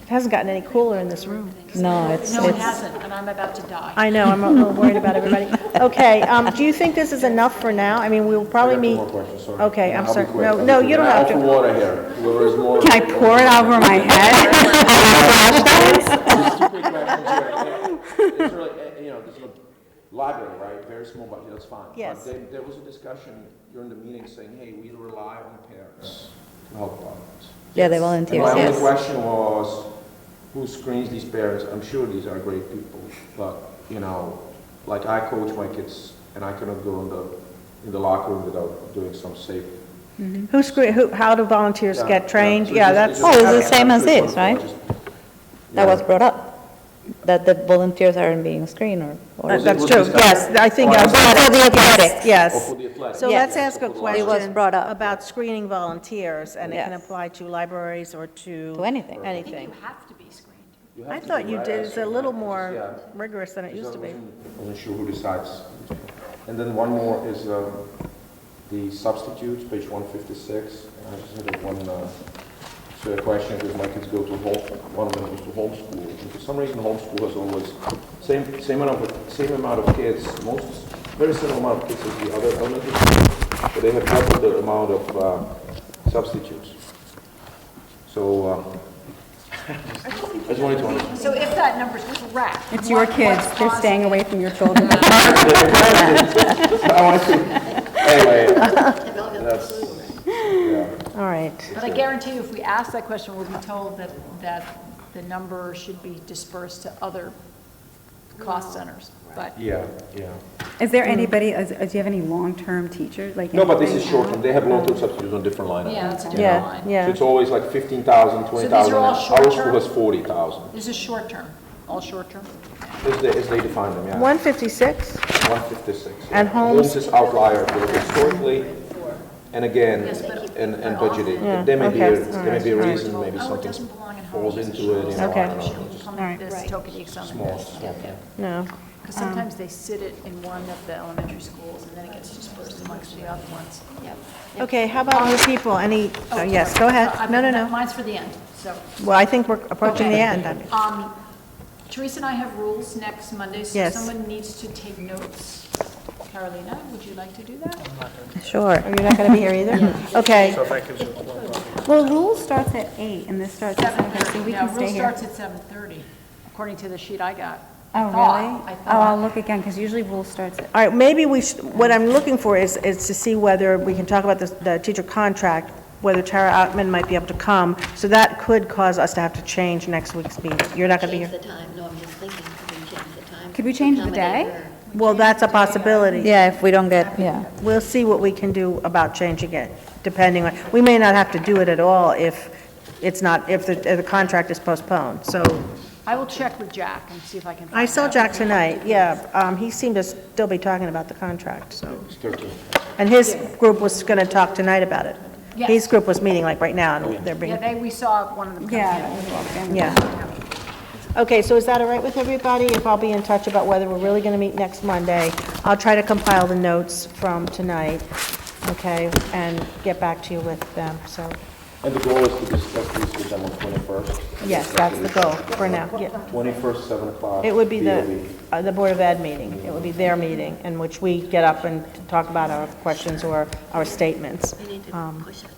It hasn't gotten any cooler in this room. No, it's, No, it it's, hasn't, and I'm about to die. I know, I'm a little worried about everybody. Okay, do you think this is enough for now? I mean, we'll probably meet. More questions, sorry. Okay, I'm I'll be sorry. quick. No, you don't have I offer to. water here. Whoever is more. Can I pour it over my head? Just two quick questions here. It's really, there's a library, right? Very small budget, that's fine. Yes. But there was a discussion during the meeting saying, hey, we rely on parents to help us. yeah, the And volunteers, my only yes. question was, who screens these parents? I'm sure these are great people, but, like I coach my kids, and I cannot go in the locker room without doing some safe. How do volunteers get trained? So Yeah, just- that's, Oh, it's the okay. same as Just this, one- right? just- That yeah. was brought up, that the volunteers aren't being screened or. Was it- that's was true. this- Yes, I think. Oh, I- For the athletics. Or Yes. for the athletics? So Yeah. let's ask a It was question. It was brought up. About screening volunteers, and it can Yes. apply to libraries or to. To anything. I think Anything. you have to be screened. You have I to thought do, you right? did, it's a little Yeah. more rigorous than it used to be. Wasn't sure who decides. And then one more is the substitutes, page 156. I just had a question, because my kids go to one of them goes to homeschool. And for some reason, homeschool has always, same amount of kids, very similar amount of kids as the other elementary schools, but they have double the amount of substitutes. So, I just wanted to understand. So if that number's correct. It's your kids. They're staying away from your children. I want to, anyway, that's, yeah. All right. But I guarantee you, if we ask that question, we'll be told that the number should be dispersed to other cost centers. But Yeah, yeah. Is there anybody, do you have any long-term teachers? Like No, but this is anybody short term. out? They have long-term substitutes on different line items. yeah, that's a different Yeah, line. So yeah. it's always like 15,000, 20,000. all Our short-term? school has 40,000, This is short-term, all short-term. as they define them, yeah. 156? 156. And homes? Homes is outlier, if you look historically, and again, and budgeted. There may be, okay, there may be a all right. reason, maybe Oh, it something doesn't belong in falls homes. into it, Okay. I don't know, just Come All right. in this, token some in small, this. small. No. Because sometimes they sit it in one of the elementary schools, and then it gets dispersed amongst the other ones. Okay, how about new people? Any, yes, go ahead. No, no, no. Mine's for the end, so. Well, I think we're approaching the Okay. end. I mean. Teresa and I have rules next Monday, so Yes. someone needs to take notes. Carolina, would you like to do that? Sure. Are you not going to be here either? Okay. So if that gives you one problem. Well, Rule starts at 8, and this starts at 7:30, so we Yeah, can rule stay here. starts at 7:30, according to the sheet I got. Oh, I really? thought- I Oh, I'll thought. look again, because usually Rule starts at, All right, maybe what I'm looking for is to see whether we can talk about the teacher contract, whether Tara Outman might be able to come. So that could cause us to have to change next week's meeting. You're not going to be Change here? the time, no, I'm just thinking, could we change the time? Could we change the Accommodate day? her? Well, that's a possibility. Yeah, if we don't get, yeah. We'll see what we can do about changing it, depending on, we may not have to do it at all if it's not, if the contract is postponed. So I will check with Jack and see if I can find I saw out. Jack tonight, yeah. He seemed to still be talking about the contract, so. It's 13. And his group was going to talk tonight about it. Yes. His group was meeting like right now, and they're being, Yeah, we saw one of them come yeah, in. that was all family. yeah. Okay, so is that all right with everybody? If I'll be in touch about whether we're really going to meet next Monday, I'll try to compile the notes from tonight, okay, and get back to you with them, so, And the goal is to discuss these with them on 21st. yes, that's the goal for now, yeah. 21st, 7 o'clock. It would be BOE. the Board of Ed meeting. It would be their meeting in which we get up and talk about our questions or our statements. We need to push it.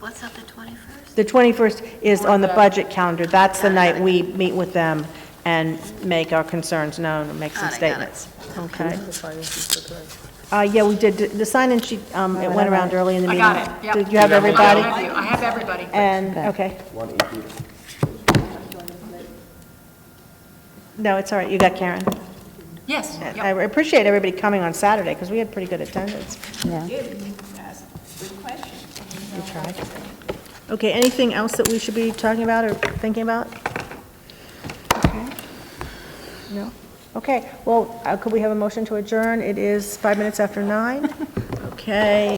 What's up the 21st? The 21st is on the budget calendar. That's the night we meet with them and make our concerns known and make some Got it, got it. statements. Okay? Yeah, we did, the sign-in sheet, it went around early in the I meeting. got it, yep. Did you have everybody? I have everybody. And, okay. No, it's all right, you got Karen. Yes, I yep. appreciate everybody coming on Saturday, because we had pretty good attendance. Yeah. We tried. Okay, anything else that we should be talking about or thinking about? Okay. No? Okay, well, could we have a motion to adjourn? It is 5 minutes after 9. Okay,